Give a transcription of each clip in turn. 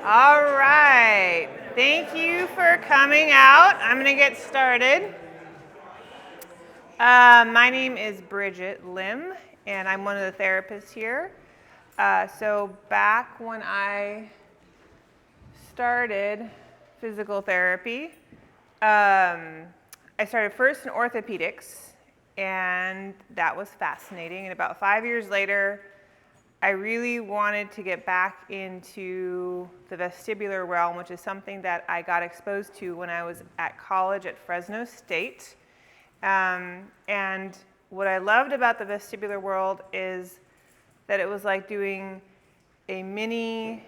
All right. Thank you for coming out. I'm going to get started. My name is Brigit Lim, and I'm one of the therapists here. So back when I started physical therapy, I started first in orthopedics, and that was fascinating. And about 5 years later, I really wanted to get back into the vestibular realm, which is something that I got exposed to when I was at college at Fresno State. And what I loved about the vestibular world is that it was like doing a mini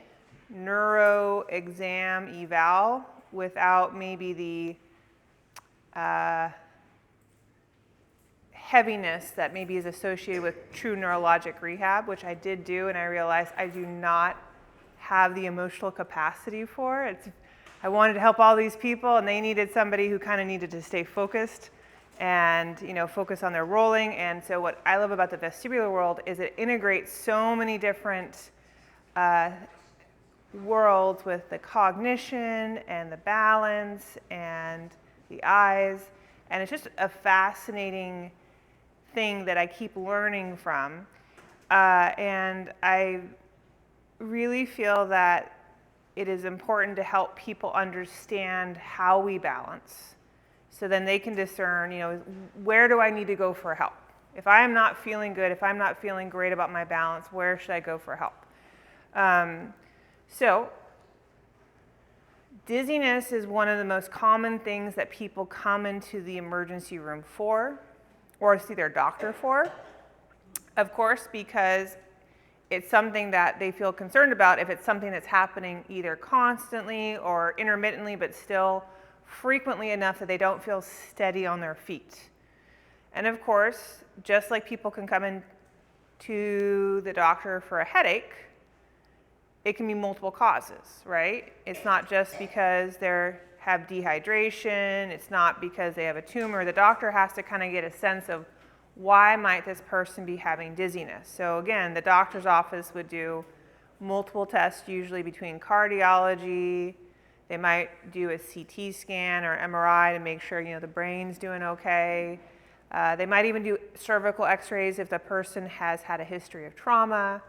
neuro exam eval without maybe the heaviness that maybe is associated with true neurologic rehab, which I did do, and I realized I do not have the emotional capacity for it. I wanted to help all these people, and they needed somebody who kind of needed to stay focused and focus on their rolling. And so what I love about the vestibular world is it integrates so many different worlds with the cognition and the balance and the eyes, and it's just a fascinating thing that I keep learning from, and I really feel that it is important to help people understand how we balance, so then they can discern, where do I need to go for help? If I'm not feeling good, if I'm not feeling great about my balance, where should I go for help? So dizziness is one of the most common things that people come into the emergency room for or see their doctor for, of course, because it's something that they feel concerned about if it's something that's happening either constantly or intermittently, but still frequently enough that they don't feel steady on their feet. And of course, just like people can come in to the doctor for a headache, it can be multiple causes, right? It's not just because they have dehydration, it's not because they have a tumor. The doctor has to kind of get a sense of why might this person be having dizziness. So again, the doctor's office would do multiple tests, usually between cardiology. They might do a CT scan or MRI to make sure the brain's doing okay. They might even do cervical x-rays if the person has had a history of trauma.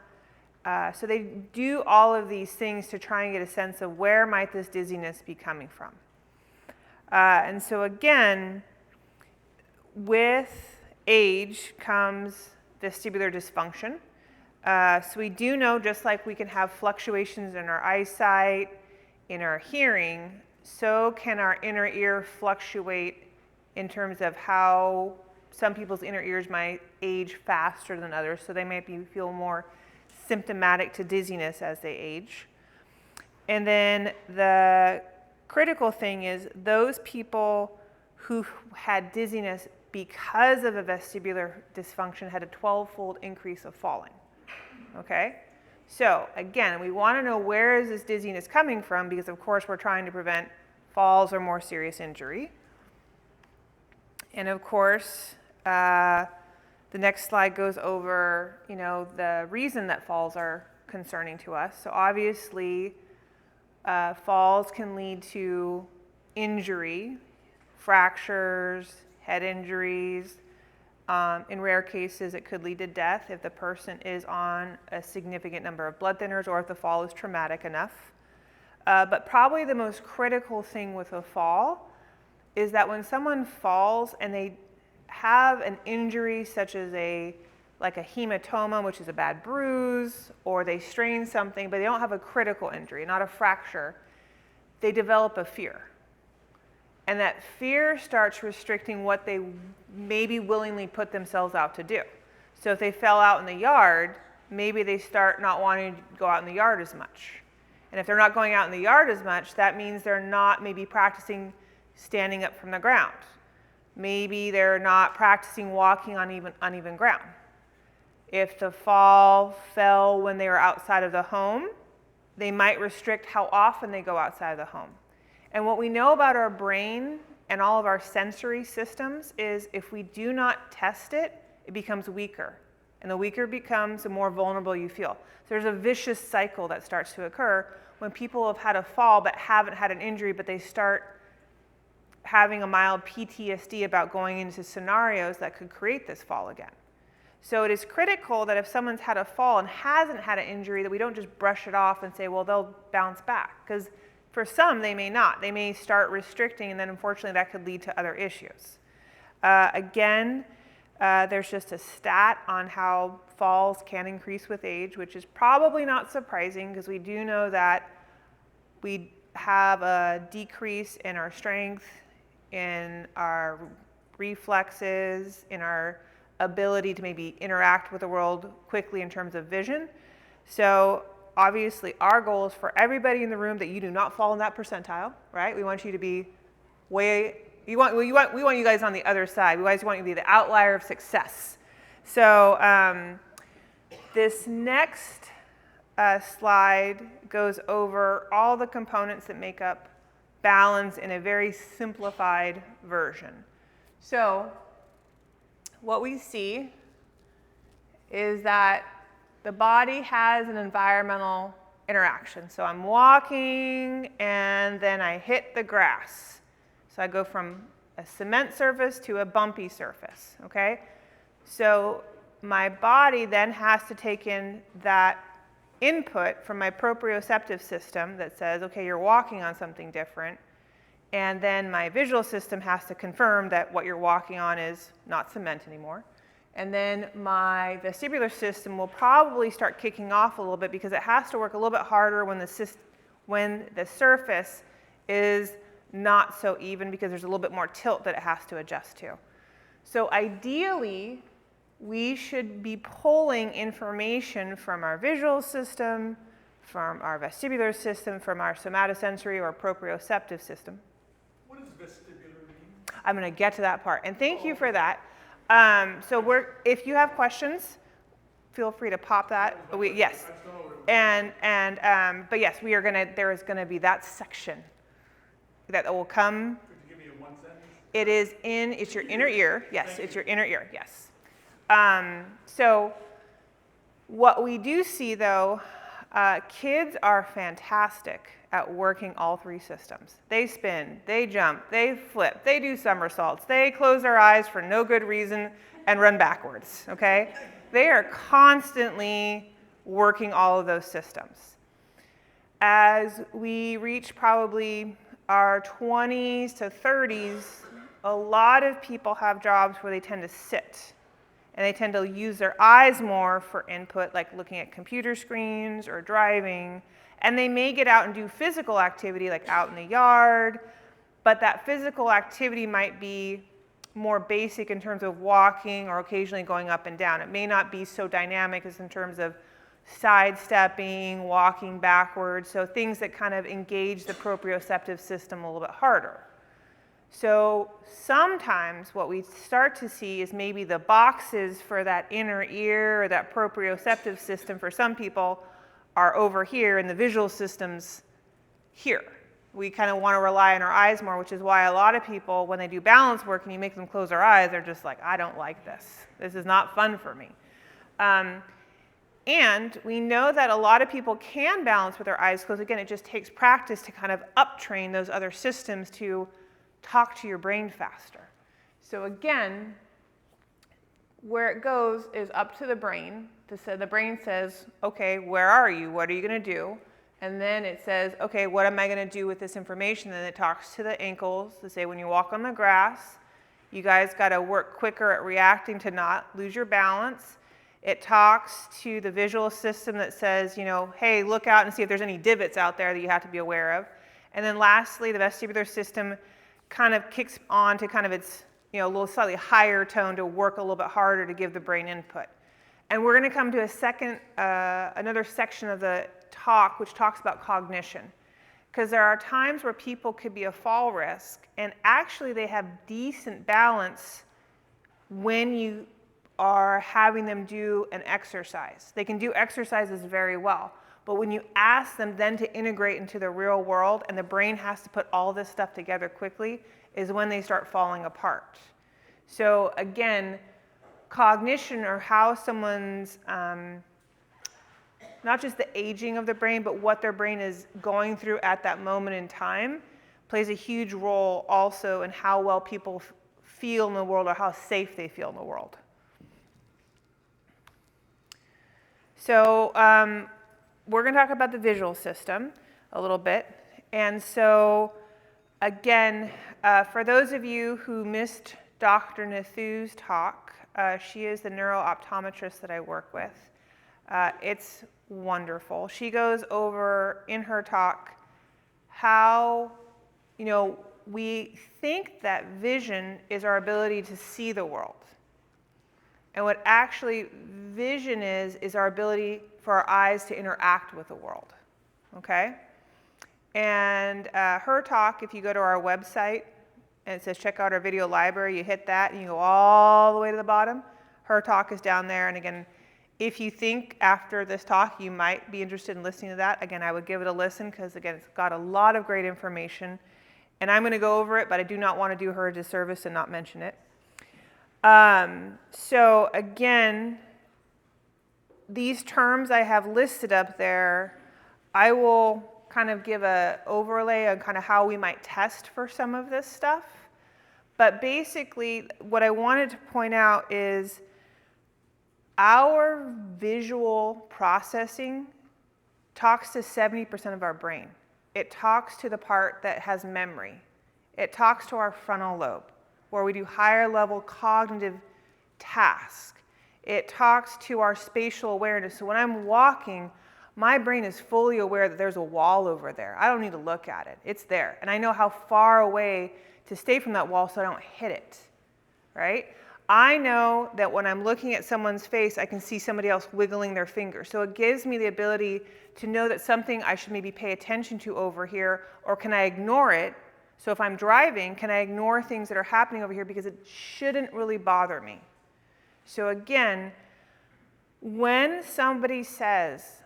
So they do all of these things to try and get a sense of where might this dizziness be coming from. And so again, with age comes vestibular dysfunction. So we do know, just like we can have fluctuations in our eyesight, in our hearing, so can our inner ear fluctuate in terms of how some people's inner ears might age faster than others. So they might feel more symptomatic to dizziness as they age. And then the critical thing is those people who had dizziness because of a vestibular dysfunction had a 12-fold increase of falling. Okay? So again, we want to know where is this dizziness coming from, because of course we're trying to prevent falls or more serious injury. And of course, the next slide goes over, the reason that falls are concerning to us. So obviously, falls can lead to injury, fractures, head injuries. In rare cases, it could lead to death if the person is on a significant number of blood thinners or if the fall is traumatic enough. But probably the most critical thing with a fall is that when someone falls and they have an injury such as like a hematoma, which is a bad bruise, or they strain something, but they don't have a critical injury, not a fracture, they develop a fear. And that fear starts restricting what they maybe willingly put themselves out to do. So if they fell out in the yard, maybe they start not wanting to go out in the yard as much. And if they're not going out in the yard as much, that means they're not maybe practicing standing up from the ground. Maybe they're not practicing walking on uneven ground. If the fall fell when they were outside of the home, they might restrict how often they go outside of the home. And what we know about our brain and all of our sensory systems is if we do not test it, it becomes weaker. And the weaker it becomes, the more vulnerable you feel. So there's a vicious cycle that starts to occur when people have had a fall but haven't had an injury, but they start having a mild PTSD about going into scenarios that could create this fall again. So it is critical that if someone's had a fall and hasn't had an injury, that we don't just brush it off and say, well, they'll bounce back. Because for some, they may not. They may start restricting, and then unfortunately that could lead to other issues. Again, there's just a stat on how falls can increase with age, which is probably not surprising because we do know that we have a decrease in our strength, in our reflexes, in our ability to maybe interact with the world quickly in terms of vision. So obviously our goal is for everybody in the room that you do not fall in that percentile, right? We want you to be we want you guys on the other side. We always want you to be the outlier of success. So this next slide goes over all the components that make up balance in a very simplified version. So what we see is that the body has an environmental interaction. So I'm walking and then I hit the grass. So I go from a cement surface to a bumpy surface, okay? So my body then has to take in that input from my proprioceptive system that says, okay, you're walking on something different. And then my visual system has to confirm that what you're walking on is not cement anymore. And then my vestibular system will probably start kicking off a little bit because it has to work a little bit harder when the surface is not so even because there's a little bit more tilt that it has to adjust to. So ideally, we should be pulling information from our visual system, from our vestibular system, from our somatosensory or proprioceptive system. What does vestibular mean? I'm going to get to that part, and thank you for that. So if you have questions, feel free to pop that. Yes, but yes, there is going to be that section that will come. Could you give me a one sentence? It's your inner ear. Yes, it's your inner ear. Yes. So what we do see though, kids are fantastic at working all three systems. They spin, they jump, they flip, they do somersaults, they close their eyes for no good reason and run backwards, okay? They are constantly working all of those systems. As we reach probably our 20s to 30s, a lot of people have jobs where they tend to sit and they tend to use their eyes more for input, like looking at computer screens or driving, and they may get out and do physical activity like out in the yard, but that physical activity might be more basic in terms of walking or occasionally going up and down. It may not be so dynamic as in terms of sidestepping, walking backwards, so things that kind of engage the proprioceptive system a little bit harder. So sometimes what we start to see is maybe the boxes for that inner ear or that proprioceptive system for some people are over here and the visual system's here. We kind of want to rely on our eyes more, which is why a lot of people, when they do balance work and you make them close their eyes, they're just like, I don't like this. This is not fun for me. And we know that a lot of people can balance with their eyes closed. Again, it just takes practice to kind of uptrain those other systems to talk to your brain faster. So again, where it goes is up to the brain. The brain says, okay, where are you? What are you going to do? And then it says, okay, what am I going to do with this information? And it talks to the ankles to say, when you walk on the grass, you guys got to work quicker at reacting to not lose your balance. It talks to the visual system that says, hey, look out and see if there's any divots out there that you have to be aware of. And then lastly, the vestibular system kind of kicks on to kind of its, a little slightly higher tone to work a little bit harder to give the brain input. And we're going to come to another section of the talk, which talks about cognition. Because there are times where people could be a fall risk, and actually they have decent balance when you are having them do an exercise. They can do exercises very well, but when you ask them then to integrate into the real world and the brain has to put all this stuff together quickly is when they start falling apart. So again, cognition or how someone's not just the aging of the brain, but what their brain is going through at that moment in time plays a huge role also in how well people feel in the world or how safe they feel in the world. So we're going to talk about the visual system a little bit. And so again, for those of you who missed Dr. Nathu's talk, she is the neuro-optometrist that I work with. It's wonderful. She goes over in her talk how, we think that vision is our ability to see the world. And what actually vision is our ability for our eyes to interact with the world, okay? And her talk, if you go to our website, and it says check out our video library, you hit that and you go all the way to the bottom. Her talk is down there, and again, if you think after this talk you might be interested in listening to that, again, I would give it a listen because, again, it's got a lot of great information. And I'm going to go over it, but I do not want to do her a disservice and not mention it. So again, these terms I have listed up there, I will kind of give an overlay on kind of how we might test for some of this stuff. But basically, what I wanted to point out is our visual processing talks to 70% of our brain. It talks to the part that has memory. It talks to our frontal lobe, where we do higher level cognitive tasks. It talks to our spatial awareness. So when I'm walking, my brain is fully aware that there's a wall over there. I don't need to look at it. It's there. And I know how far away to stay from that wall so I don't hit it, right? I know that when I'm looking at someone's face, I can see somebody else wiggling their finger. So it gives me the ability to know that something I should maybe pay attention to over here, or can I ignore it? So if I'm driving, can I ignore things that are happening over here because it shouldn't really bother me? So again, when somebody says,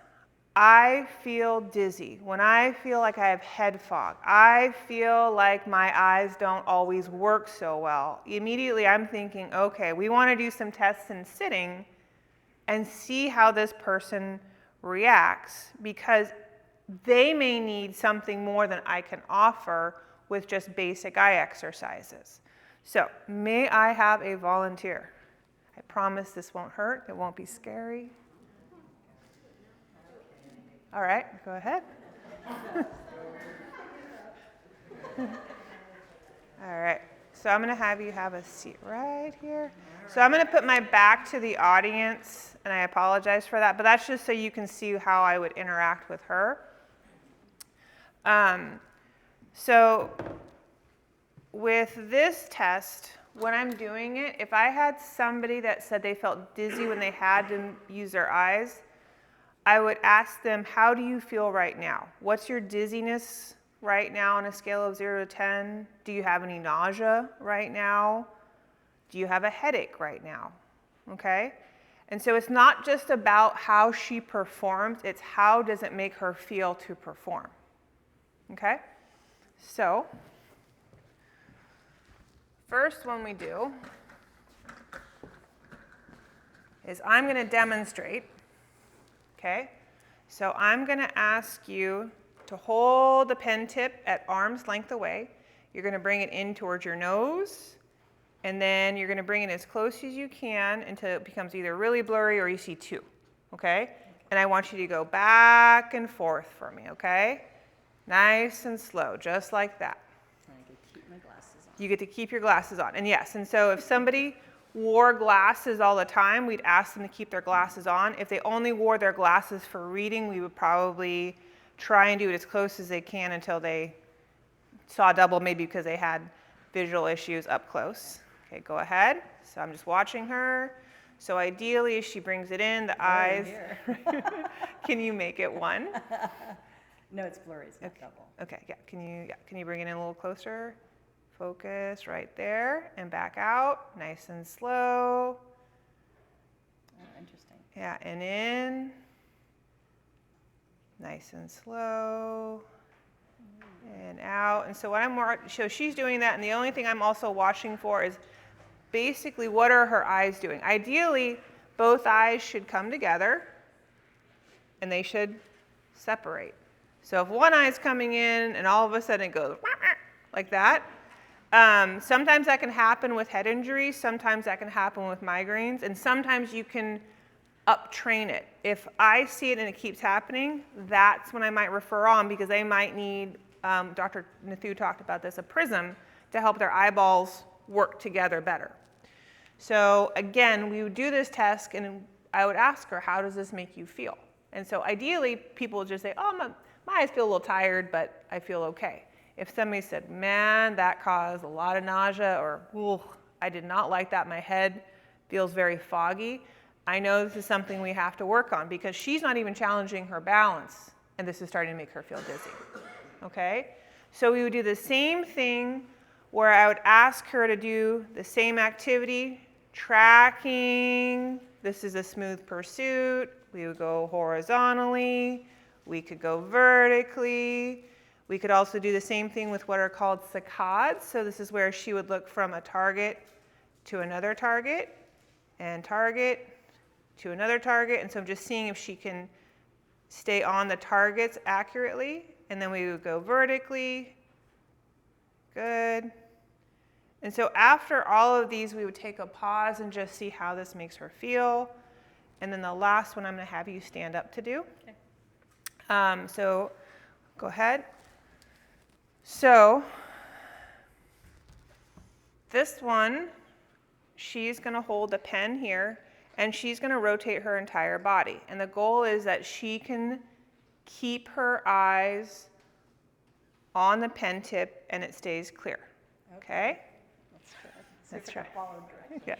I feel dizzy, when I feel like I have head fog, I feel like my eyes don't always work so well, immediately I'm thinking, okay, we want to do some tests in sitting and see how this person reacts, because they may need something more than I can offer with just basic eye exercises. So, may I have a volunteer? I promise this won't hurt, it won't be scary. All right, go ahead. All right, so I'm going to have you have a seat right here. So I'm going to put my back to the audience, and I apologize for that, but that's just so you can see how I would interact with her. So with this test, when I'm doing it, if I had somebody that said they felt dizzy when they had to use their eyes, I would ask them, how do you feel right now? What's your dizziness right now on a scale of 0 to 10? Do you have any nausea right now? Do you have a headache right now? Okay? And so it's not just about how she performs, it's how does it make her feel to perform. Okay? So, first one we do is I'm going to demonstrate. Okay? So I'm going to ask you to hold the pen tip at arm's length away. You're going to bring it in towards your nose, and then you're going to bring it as close as you can until it becomes either really blurry or you see two. Okay? And I want you to go back and forth for me, okay? Nice and slow, just like that. I get to keep my glasses on. You get to keep your glasses on. And yes, and so if somebody wore glasses all the time, we'd ask them to keep their glasses on. If they only wore their glasses for reading, we would probably try and do it as close as they can until they saw double, maybe because they had visual issues up close. Okay, go ahead. So I'm just watching her. So ideally, she brings it in, the eyes. Can you make it one? No, it's blurry, it's not double. Okay, yeah. Can you bring it in a little closer? Focus right there and back out, nice and slow. Oh, interesting. Yeah, and in, nice and slow, and out. And so what so she's doing that, and the only thing I'm also watching for is basically what are her eyes doing. Ideally, both eyes should come together, and they should separate. So if one eye is coming in and all of a sudden it goes like that, sometimes that can happen with head injuries, sometimes that can happen with migraines, and sometimes you can up-train it. If I see it and it keeps happening, that's when I might refer on, because they might need, Dr. Nathu talked about this, a prism to help their eyeballs work together better. So again, we would do this test and I would ask her, how does this make you feel? And so ideally, people would just say, oh, my eyes feel a little tired, but I feel okay. If somebody said, man, that caused a lot of nausea, or, ooh, I did not like that, my head feels very foggy, I know this is something we have to work on, because she's not even challenging her balance, and this is starting to make her feel dizzy, okay? So we would do the same thing where I would ask her to do the same activity, tracking, this is a smooth pursuit, we would go horizontally, we could go vertically, we could also do the same thing with what are called saccades, so this is where she would look from a target to another target, and target to another target, and so I'm just seeing if she can stay on the targets accurately, and then we would go vertically, good. And so after all of these, we would take a pause and just see how this makes her feel. And then the last one I'm going to have you stand up to do. Okay. So go ahead. So this one, she's going to hold the pen here, and she's going to rotate her entire body. And the goal is that she can keep her eyes on the pen tip and it stays clear. Okay? That's good. Let's try. Follow direction. Yeah.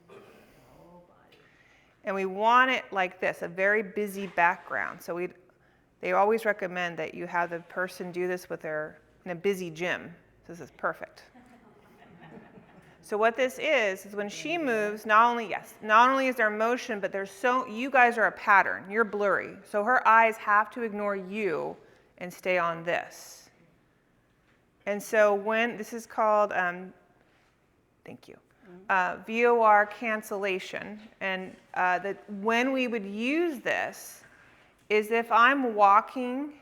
Good. Whole body. And we want it like this, a very busy background. So they always recommend that you have the person do this with in a busy gym. This is perfect. So what this is when she moves, not only is there motion, but you guys are a pattern. You're blurry. So her eyes have to ignore you and stay on this. And so this is called, thank you, VOR cancellation. And when we would use this is if I'm walking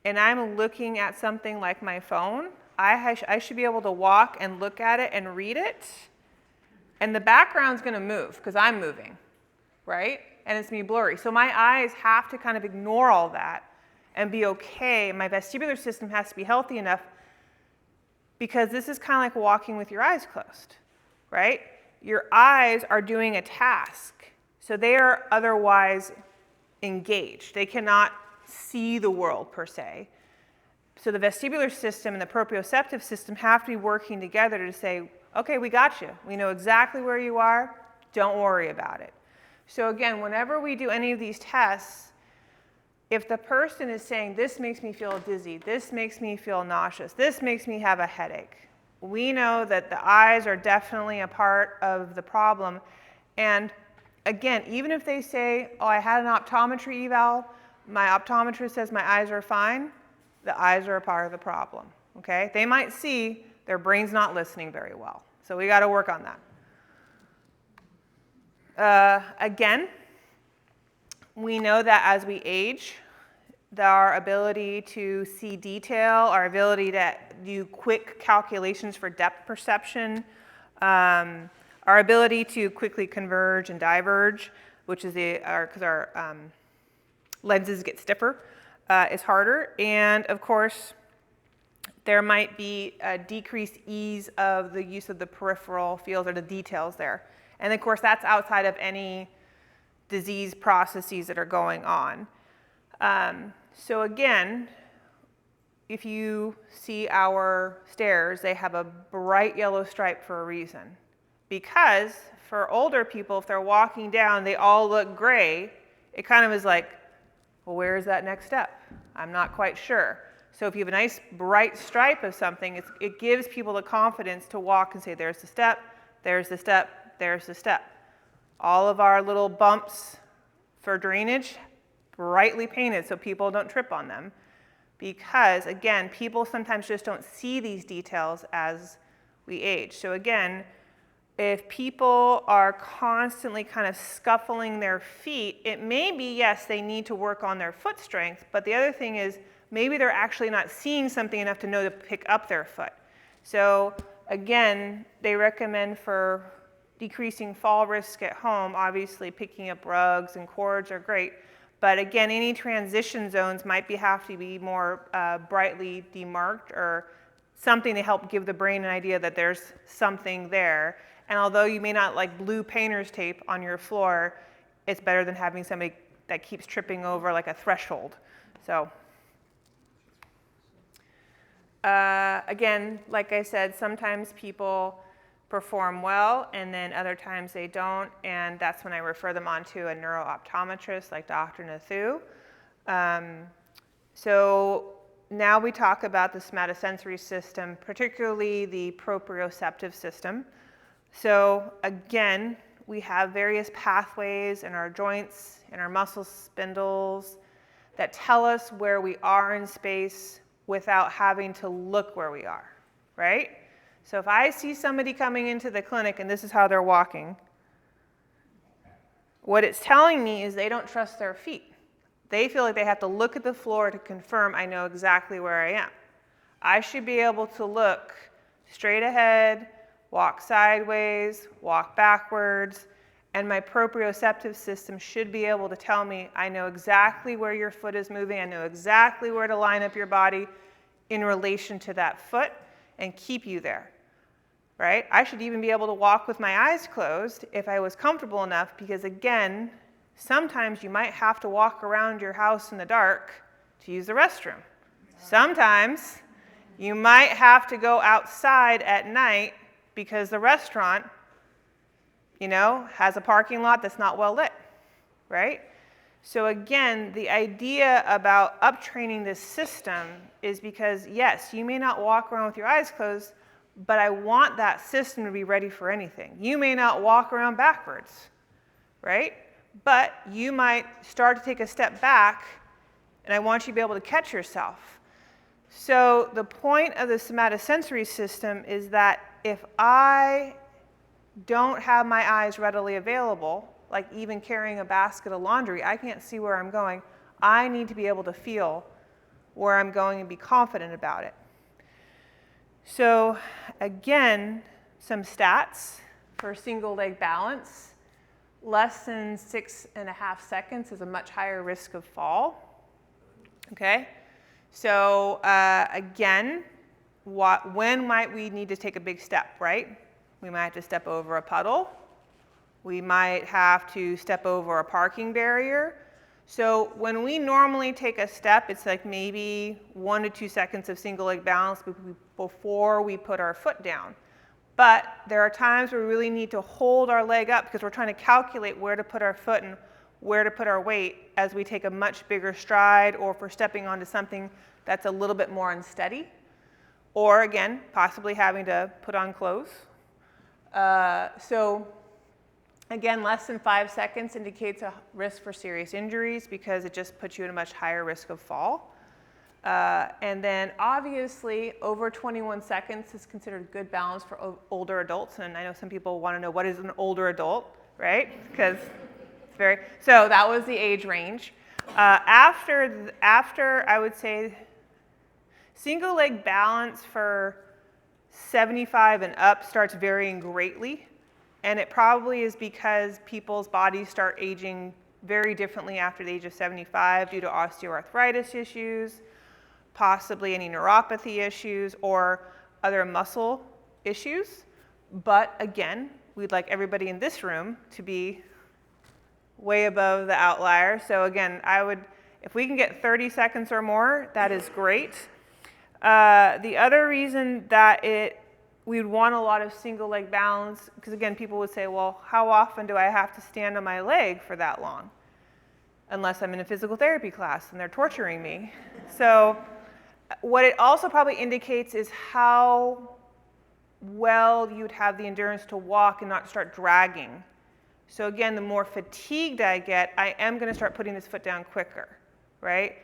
and I'm looking at something like my phone, I should be able to walk and look at it and read it, and the background's going to move because I'm moving, right? And it's going to be blurry. So my eyes have to kind of ignore all that and be okay. My vestibular system has to be healthy enough, because this is kind of like walking with your eyes closed, right? Your eyes are doing a task, so they are otherwise engaged. They cannot see the world per se. So the vestibular system and the proprioceptive system have to be working together to say, okay, we got you. We know exactly where you are. Don't worry about it. So again, whenever we do any of these tests, if the person is saying, this makes me feel dizzy, this makes me feel nauseous, this makes me have a headache, we know that the eyes are definitely a part of the problem. And again, even if they say, oh, I had an optometry eval, my optometrist says my eyes are fine, the eyes are a part of the problem, okay? They might see their brain's not listening very well. So we got to work on that. Again, we know that as we age, our ability to see detail, our ability to do quick calculations for depth perception, our ability to quickly converge and diverge, which is because our lenses get stiffer, is harder. And of course, there might be a decreased ease of the use of the peripheral fields or the details there. And of course, that's outside of any disease processes that are going on. So again, if you see our stairs, they have a bright yellow stripe for a reason. Because for older people, if they're walking down, they all look gray. It kind of is like, well, where is that next step? I'm not quite sure. So if you have a nice bright stripe of something, it gives people the confidence to walk and say, there's the step, there's the step, there's the step. All of our little bumps for drainage, brightly painted so people don't trip on them. Because, again, people sometimes just don't see these details as we age. So again, if people are constantly kind of scuffling their feet, it may be, yes, they need to work on their foot strength, but the other thing is maybe they're actually not seeing something enough to know to pick up their foot. So again, they recommend for decreasing fall risk at home, obviously picking up rugs and cords are great, but again, any transition zones might have to be more brightly demarked or something to help give the brain an idea that there's something there. And although you may not like blue painter's tape on your floor, it's better than having somebody that keeps tripping over like a threshold. So again, like I said, sometimes people perform well and then other times they don't, and that's when I refer them on to a neuro-optometrist like Dr. Nathu. So now we talk about the somatosensory system, particularly the proprioceptive system. So again, we have various pathways in our joints, in our muscle spindles that tell us where we are in space without having to look where we are, right? So if I see somebody coming into the clinic and this is how they're walking, what it's telling me is they don't trust their feet. They feel like they have to look at the floor to confirm I know exactly where I am. I should be able to look straight ahead, walk sideways, walk backwards, and my proprioceptive system should be able to tell me I know exactly where your foot is moving, I know exactly where to line up your body in relation to that foot and keep you there, right? I should even be able to walk with my eyes closed if I was comfortable enough, because again, sometimes you might have to walk around your house in the dark to use the restroom. Sometimes you might have to go outside at night because the restaurant, has a parking lot that's not well lit, right? So again, the idea about uptraining this system is because, yes, you may not walk around with your eyes closed, but I want that system to be ready for anything. You may not walk around backwards, right? But you might start to take a step back, and I want you to be able to catch yourself. So the point of the somatosensory system is that if I don't have my eyes readily available, like even carrying a basket of laundry, I can't see where I'm going. I need to be able to feel where I'm going and be confident about it. So again, some stats for single leg balance. Less than 6.5 seconds is a much higher risk of fall. Okay? So again, when might we need to take a big step, right? We might have to step over a puddle. We might have to step over a parking barrier. So when we normally take a step, it's like maybe 1 to 2 seconds of single leg balance before we put our foot down. But there are times where we really need to hold our leg up because we're trying to calculate where to put our foot and where to put our weight as we take a much bigger stride, or if we're stepping onto something that's a little bit more unsteady, or again, possibly having to put on clothes. So again, less than 5 seconds indicates a risk for serious injuries because it just puts you at a much higher risk of fall. And then obviously over 21 seconds is considered good balance for older adults. And I know some people want to know what is an older adult, right? Because it's so that was the age range. After I would say single leg balance for 75 and up starts varying greatly. And it probably is because people's bodies start aging very differently after the age of 75 due to osteoarthritis issues, possibly any neuropathy issues, or other muscle issues. But again, we'd like everybody in this room to be way above the outlier. So again, if we can get 30 seconds or more, that is great. The other reason that we'd want a lot of single leg balance, because again, people would say, well, how often do I have to stand on my leg for that long? Unless I'm in a physical therapy class and they're torturing me. So what it also probably indicates is how well you'd have the endurance to walk and not start dragging. So again, the more fatigued I get, I am going to start putting this foot down quicker, right?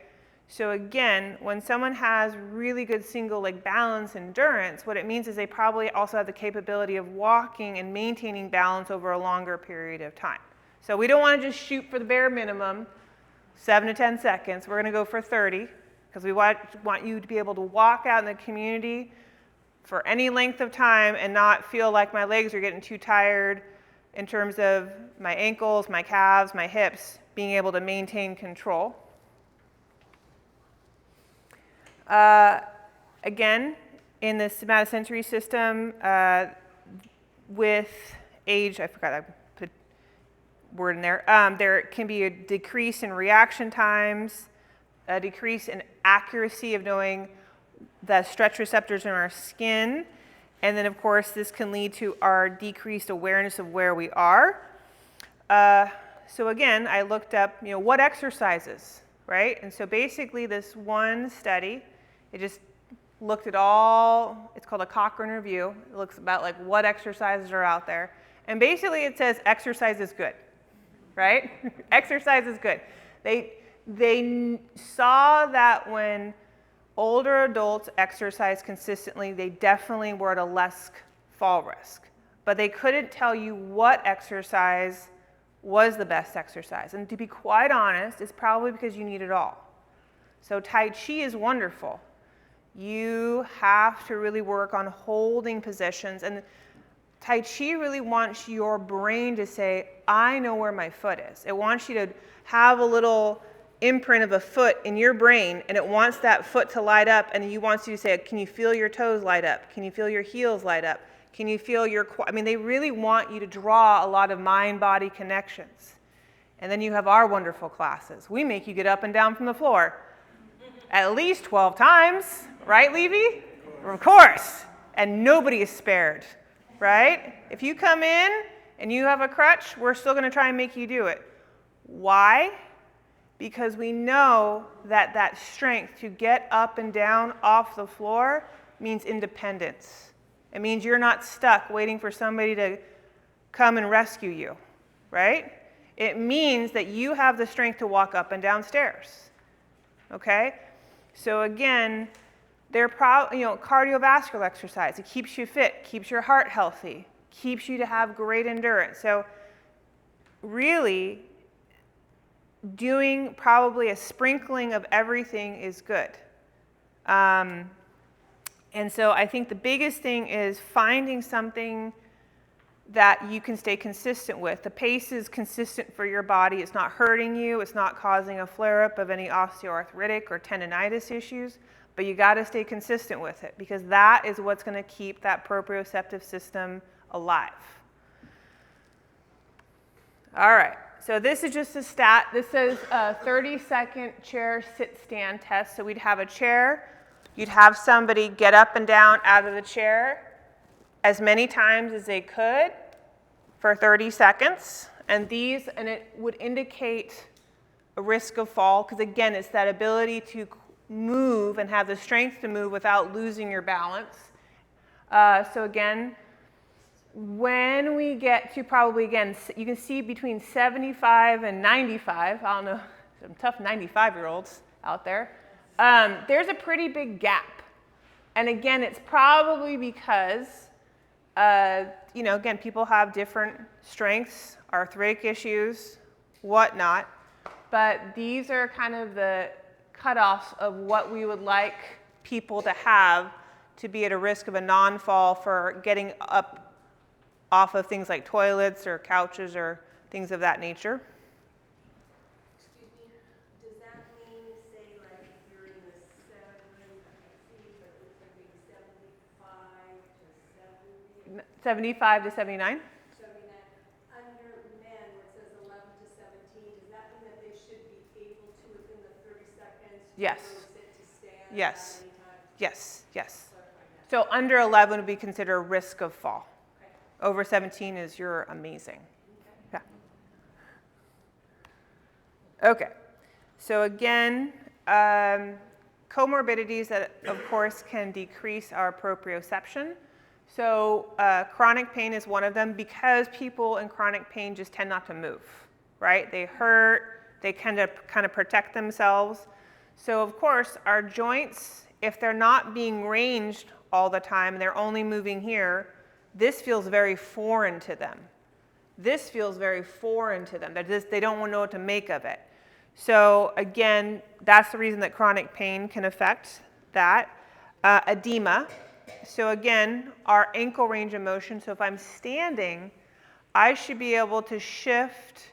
So again, when someone has really good single leg balance endurance, what it means is they probably also have the capability of walking and maintaining balance over a longer period of time. So we don't want to just shoot for the bare minimum, 7 to 10 seconds. We're going to go for 30 because we want you to be able to walk out in the community for any length of time and not feel like my legs are getting too tired in terms of my ankles, my calves, my hips, being able to maintain control. Again, in the somatosensory system, with age, I forgot I put a word in there, there can be a decrease in reaction times, a decrease in accuracy of knowing the stretch receptors in our skin, and then of course this can lead to our decreased awareness of where we are. So again, I looked up, what exercises, right? And so basically this one study, it just looked at all, it's called a Cochrane review. It looks about like what exercises are out there. And basically it says exercise is good, right? Exercise is good. They saw that when older adults exercise consistently, they definitely were at a less fall risk. But they couldn't tell you what exercise was the best exercise. And to be quite honest, it's probably because you need it all. So Tai Chi is wonderful. You have to really work on holding positions. And Tai Chi really wants your brain to say, I know where my foot is. It wants you to have a little imprint of a foot in your brain, and it wants that foot to light up, and it wants you to say, can you feel your toes light up? Can you feel your heels light up? Can you feel your they really want you to draw a lot of mind-body connections. And then you have our wonderful classes. We make you get up and down from the floor at least 12 times, right, Levy? Of course. And nobody is spared, right? If you come in and you have a crutch, we're still going to try and make you do it. Why? Because we know that that strength to get up and down off the floor means independence. It means you're not stuck waiting for somebody to come and rescue you, right? It means that you have the strength to walk up and down stairs, okay? So again, they're cardiovascular exercise. It keeps you fit, keeps your heart healthy, keeps you to have great endurance. So really, doing probably a sprinkling of everything is good. And so I think the biggest thing is finding something that you can stay consistent with. The pace is consistent for your body. It's not hurting you. It's not causing a flare-up of any osteoarthritic or tendonitis issues. But you got to stay consistent with it because that is what's going to keep that proprioceptive system alive. All right. So this is just a stat. This is a 30-second chair sit-stand test. So we'd have a chair. You'd have somebody get up and down out of the chair as many times as they could for 30 seconds. And it would indicate a risk of fall because, again, it's that ability to move and have the strength to move without losing your balance. So again, when we get to probably, again, you can see between 75 and 95, I don't know, some tough 95-year-olds out there, there's a pretty big gap. And again, it's probably because, again, people have different strengths, arthritic issues, whatnot. But these are kind of the cutoffs of what we would like people to have to be at a risk of a non-fall for getting up off of things like toilets or couches or things of that nature. Excuse me, does that mean, say, like if you're in the 75 to 79? 79, under men, where it says 11 to 17, does that mean that they should be able to, within the 30 seconds, Yes. go sit to stand? Yes. Anytime? Yes, yes. Clarifying that. So under 11 would be considered a risk of fall. Okay. Over 17 is you're amazing. Okay. Yeah. Okay. So again, comorbidities that, of course, can decrease our proprioception. So chronic pain is one of them because people in chronic pain just tend not to move, right? They hurt, they kind of protect themselves. So of course, our joints, if they're not being ranged all the time, they're only moving here, this feels very foreign to them. This feels very foreign to them. They don't know what to make of it. So again, that's the reason that chronic pain can affect that. Edema. So again, our ankle range of motion. So if I'm standing, I should be able to shift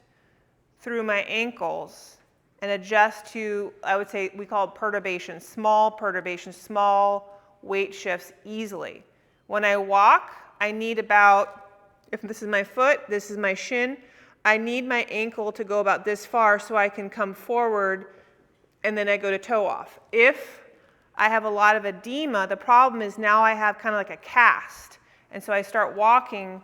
through my ankles and adjust to, I would say, we call it perturbations, small weight shifts easily. When I walk, I need about, if this is my foot, this is my shin, I need my ankle to go about this far so I can come forward and then I go to toe off. If I have a lot of edema, the problem is now I have kind of like a cast. And so I start walking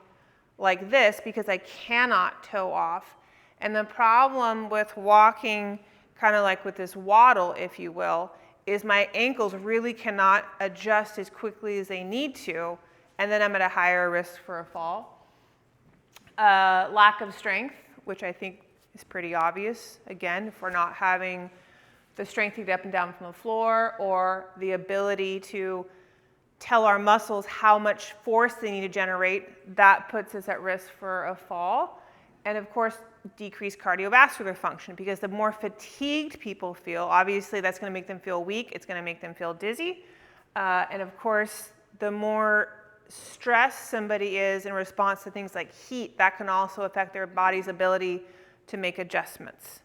like this because I cannot toe off. And the problem with walking kind of like with this waddle, if you will, is my ankles really cannot adjust as quickly as they need to, and then I'm at a higher risk for a fall. Lack of strength, which I think is pretty obvious. Again, if we're not having the strength to get up and down from the floor or the ability to tell our muscles how much force they need to generate, that puts us at risk for a fall. And of course, decreased cardiovascular function, because the more fatigued people feel, obviously that's going to make them feel weak, it's going to make them feel dizzy. And of course, the more stressed somebody is in response to things like heat, that can also affect their body's ability to make adjustments.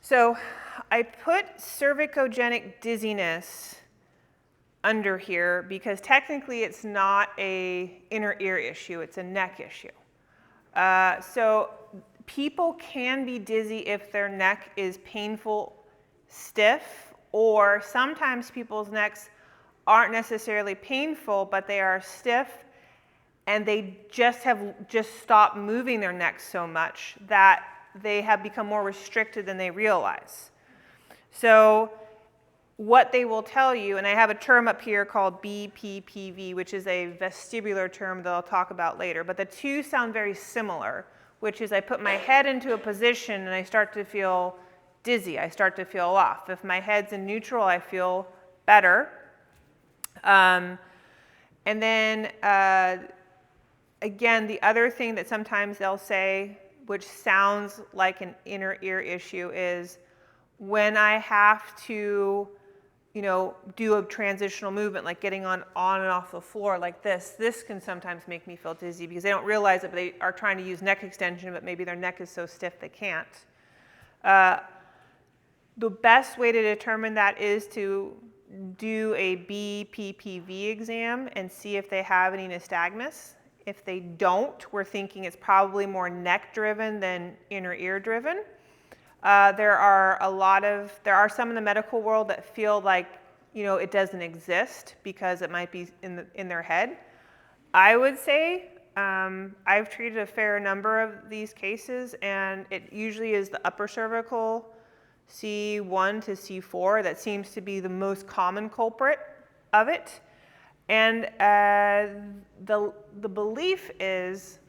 So I put cervicogenic dizziness under here because technically it's not an inner ear issue, it's a neck issue. So people can be dizzy if their neck is painful, stiff, or sometimes people's necks aren't necessarily painful, but they are stiff and they just stopped moving their necks so much that they have become more restricted than they realize. So what they will tell you, and I have a term up here called BPPV, which is a vestibular term that I'll talk about later, but the two sound very similar, which is I put my head into a position and I start to feel dizzy, I start to feel off. If my head's in neutral, I feel better. And then, again, the other thing that sometimes they'll say, which sounds like an inner ear issue, is when I have to, do a transitional movement, like getting on and off the floor like this can sometimes make me feel dizzy because they don't realize it, but they are trying to use neck extension, but maybe their neck is so stiff they can't. The best way to determine that is to do a BPPV exam and see if they have any nystagmus. If they don't, we're thinking it's probably more neck driven than inner ear driven. There are some in the medical world that feel like, it doesn't exist because it might be in their head. I would say I've treated a fair number of these cases, and it usually is the upper cervical C1 to C4 that seems to be the most common culprit of it. And the belief is,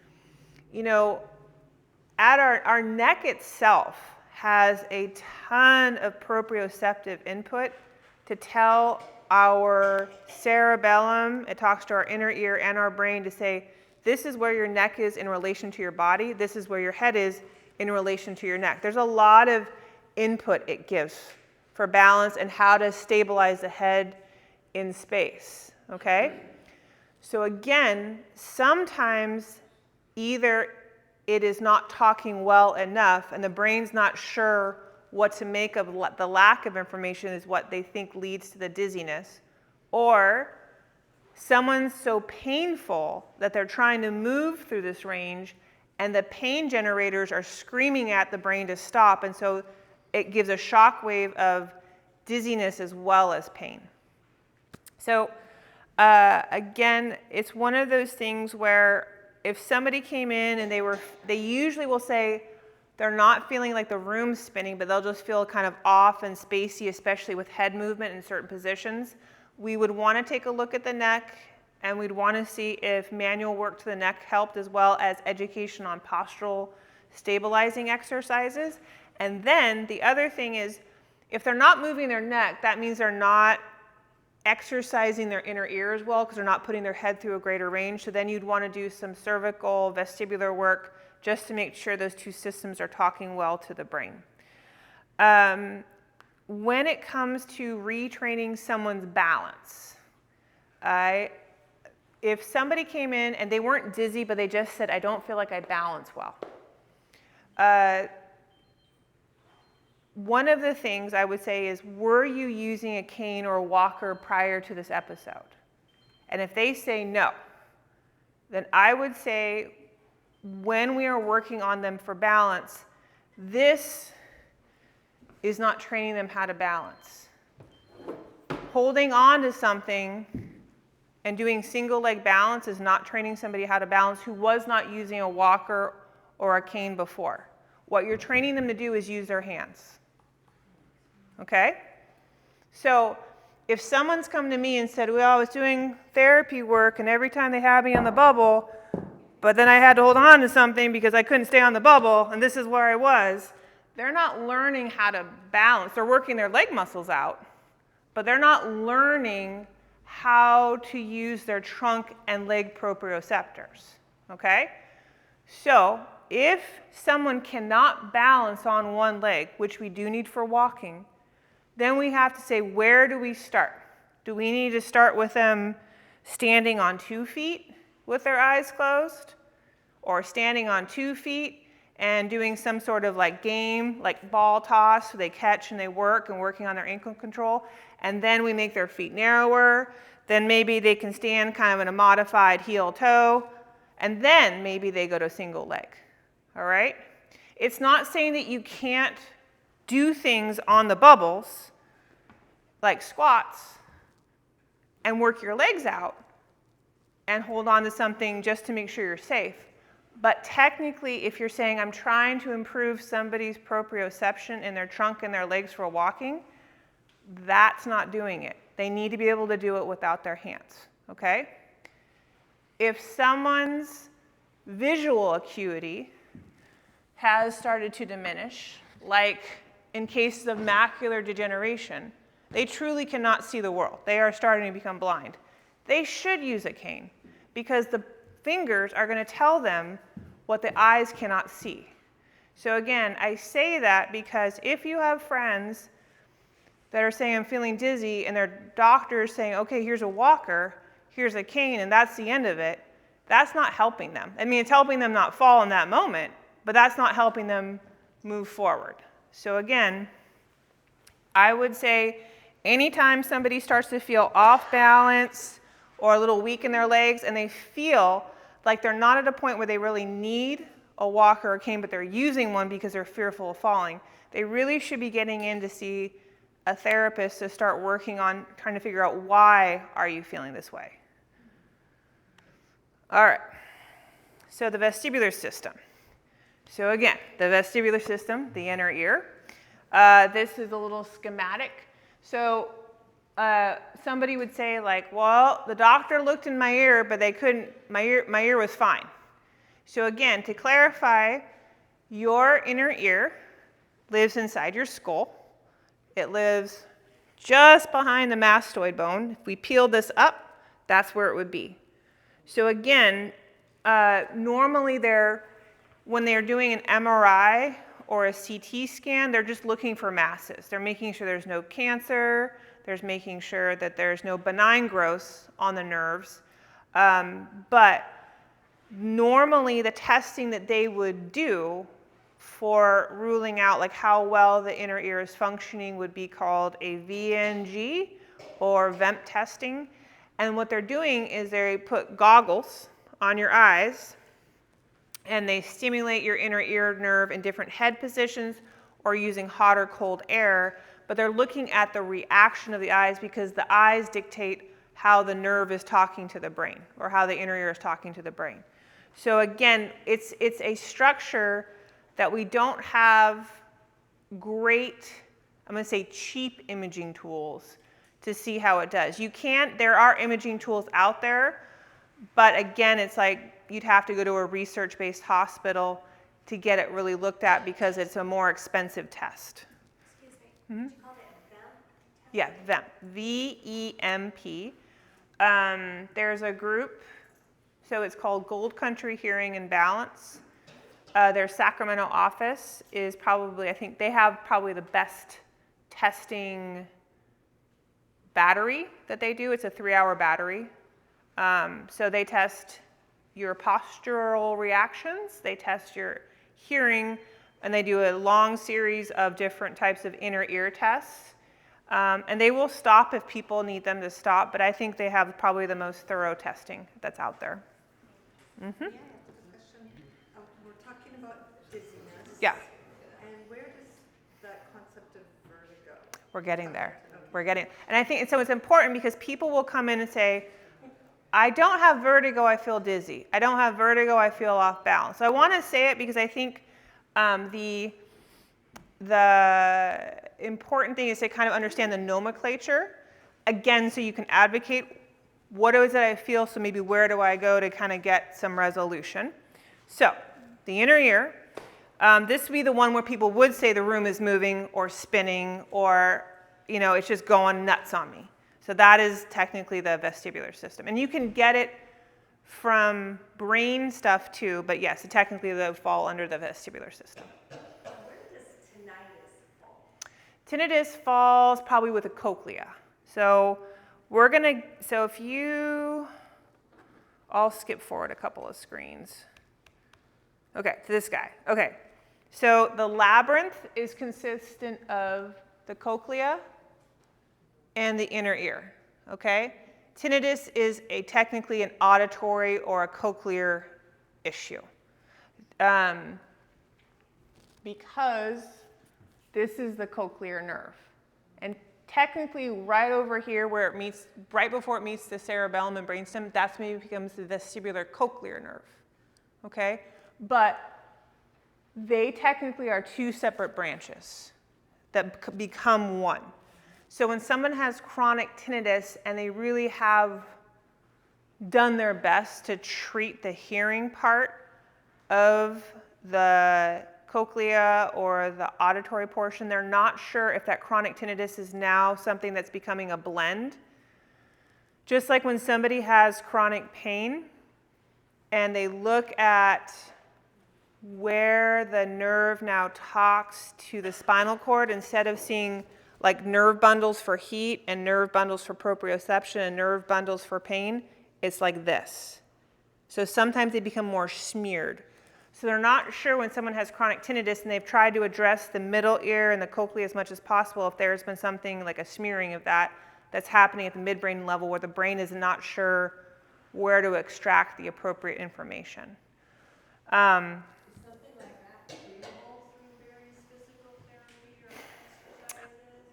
at our neck itself has a ton of proprioceptive input to tell our cerebellum, it talks to our inner ear and our brain to say, this is where your neck is in relation to your body, this is where your head is in relation to your neck. There's a lot of input it gives for balance and how to stabilize the head in space, okay? So again, sometimes either it is not talking well enough and the brain's not sure what to make of the lack of information is what they think leads to the dizziness, or someone's so painful that they're trying to move through this range and the pain generators are screaming at the brain to stop, and so it gives a shock wave of dizziness as well as pain. So again, it's one of those things where if somebody came in and they usually will say they're not feeling like the room's spinning, but they'll just feel kind of off and spacey, especially with head movement in certain positions. We would want to take a look at the neck, and we'd want to see if manual work to the neck helped, as well as education on postural stabilizing exercises. And then the other thing is, if they're not moving their neck, that means they're not exercising their inner ear as well because they're not putting their head through a greater range. So then you'd want to do some cervical, vestibular work just to make sure those two systems are talking well to the brain. When it comes to retraining someone's balance, if somebody came in and they weren't dizzy, but they just said, I don't feel like I balance well. One of the things I would say is, were you using a cane or a walker prior to this episode? And if they say no, then I would say when we are working on them for balance, this is not training them how to balance. Holding on to something and doing single leg balance is not training somebody how to balance who was not using a walker or a cane before. What you're training them to do is use their hands. Okay? So if someone's come to me and said, well, I was doing therapy work and every time they had me on the bubble, but then I had to hold on to something because I couldn't stay on the bubble and this is where I was, they're not learning how to balance. They're working their leg muscles out, but they're not learning how to use their trunk and leg proprioceptors. Okay? So if someone cannot balance on one leg, which we do need for walking, then we have to say, where do we start? Do we need to start with them standing on 2 feet with their eyes closed? Or standing on 2 feet and doing some sort of like game, like ball toss, so they catch and they work and working on their ankle control, and then we make their feet narrower, then maybe they can stand kind of in a modified heel toe, and then maybe they go to single leg, all right? It's not saying that you can't do things on the bubbles, like squats, and work your legs out and hold on to something just to make sure you're safe. But technically, if you're saying I'm trying to improve somebody's proprioception in their trunk and their legs for walking, that's not doing it. They need to be able to do it without their hands, okay? If someone's visual acuity has started to diminish, like in cases of macular degeneration, they truly cannot see the world. They are starting to become blind. They should use a cane because the fingers are going to tell them what the eyes cannot see. So again, I say that because if you have friends that are saying, I'm feeling dizzy, and their doctor is saying, okay, here's a walker, here's a cane, and that's the end of it, that's not helping them. I mean, it's helping them not fall in that moment, but that's not helping them move forward. So again, I would say anytime somebody starts to feel off balance or a little weak in their legs and they feel like they're not at a point where they really need a walker or a cane, but they're using one because they're fearful of falling, they really should be getting in to see a therapist to start working on trying to figure out why are you feeling this way. All right, so the vestibular system. So again, the vestibular system, the inner ear. This is a little schematic. So somebody would say like, well, the doctor looked in my ear, but they couldn't, my ear was fine. So again, to clarify, your inner ear lives inside your skull. It lives just behind the mastoid bone. If we peeled this up, that's where it would be. So again, normally when they're doing an MRI or a CT scan, they're just looking for masses. They're making sure there's no cancer, they're making sure that there's no benign growths on the nerves. But normally the testing that they would do for ruling out like how well the inner ear is functioning would be called a VNG or VEMP testing. And what they're doing is they put goggles on your eyes and they stimulate your inner ear nerve in different head positions or using hot or cold air, but they're looking at the reaction of the eyes because the eyes dictate how the nerve is talking to the brain or how the inner ear is talking to the brain. So again, it's a structure that we don't have great, I'm going to say cheap imaging tools to see how it does. There are imaging tools out there, but again, it's like you'd have to go to a research-based hospital to get it really looked at because it's a more expensive test. Excuse me, did you call it VEMP? Yeah, VEMP, V-E-M-P. There's a group, so it's called Gold Country Hearing and Balance. Their Sacramento office is probably, I think they have probably the best testing battery that they do. It's a 3-hour battery. So they test your postural reactions, they test your hearing, and they do a long series of different types of inner ear tests. And they will stop if people need them to stop, but I think they have probably the most thorough testing that's out there. Yeah, I have a question. We're talking about dizziness. Yeah, And where does that concept of vertigo? we're getting there. We're getting, and I think, and so it's important because people will come in and say, I don't have vertigo, I feel dizzy. I don't have vertigo, I feel off balance. So I want to say it because I think the important thing is to kind of understand the nomenclature, again, so you can advocate what is it I feel, so maybe where do I go to kind of get some resolution. So the inner ear, this would be the one where people would say the room is moving or spinning or, you know, it's just going nuts on me. So that is technically the vestibular system. And you can get it from brain stuff too, but yes, technically they fall under the vestibular system. Where does tinnitus fall? Tinnitus falls probably with a cochlea. So if you, I'll skip forward a couple of screens. Okay, to this guy. Okay, so the labyrinth is consistent of the cochlea and the inner ear, okay? Tinnitus is technically an auditory or a cochlear issue. Because this is the cochlear nerve. And technically right over here where it meets, right before it meets the cerebellum and brainstem, that's when it becomes the vestibular cochlear nerve, okay? But they technically are two separate branches that become one. So when someone has chronic tinnitus and they really have done their best to treat the hearing part of the cochlea or the auditory portion, they're not sure if that chronic tinnitus is now something that's becoming a blend. Just like when somebody has chronic pain and they look at where the nerve now talks to the spinal cord, instead of seeing like nerve bundles for heat and nerve bundles for proprioception and nerve bundles for pain, it's like this. So sometimes they become more smeared. So they're not sure when someone has chronic tinnitus and they've tried to address the middle ear and the cochlea as much as possible, if there's been something like a smearing of that that's happening at the midbrain level where the brain is not sure where to extract the appropriate information. Something like that treatable through various physical therapy or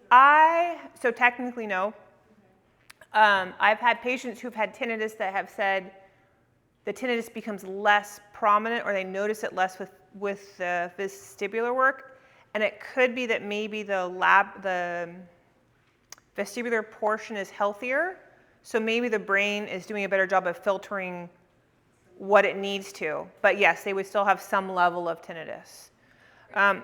exercises? So technically no. I've had patients who've had tinnitus that have said the tinnitus becomes less prominent or they notice it less with the vestibular work. And it could be that maybe the vestibular portion is healthier. So maybe the brain is doing a better job of filtering what it needs to. But yes, they would still have some level of tinnitus. How does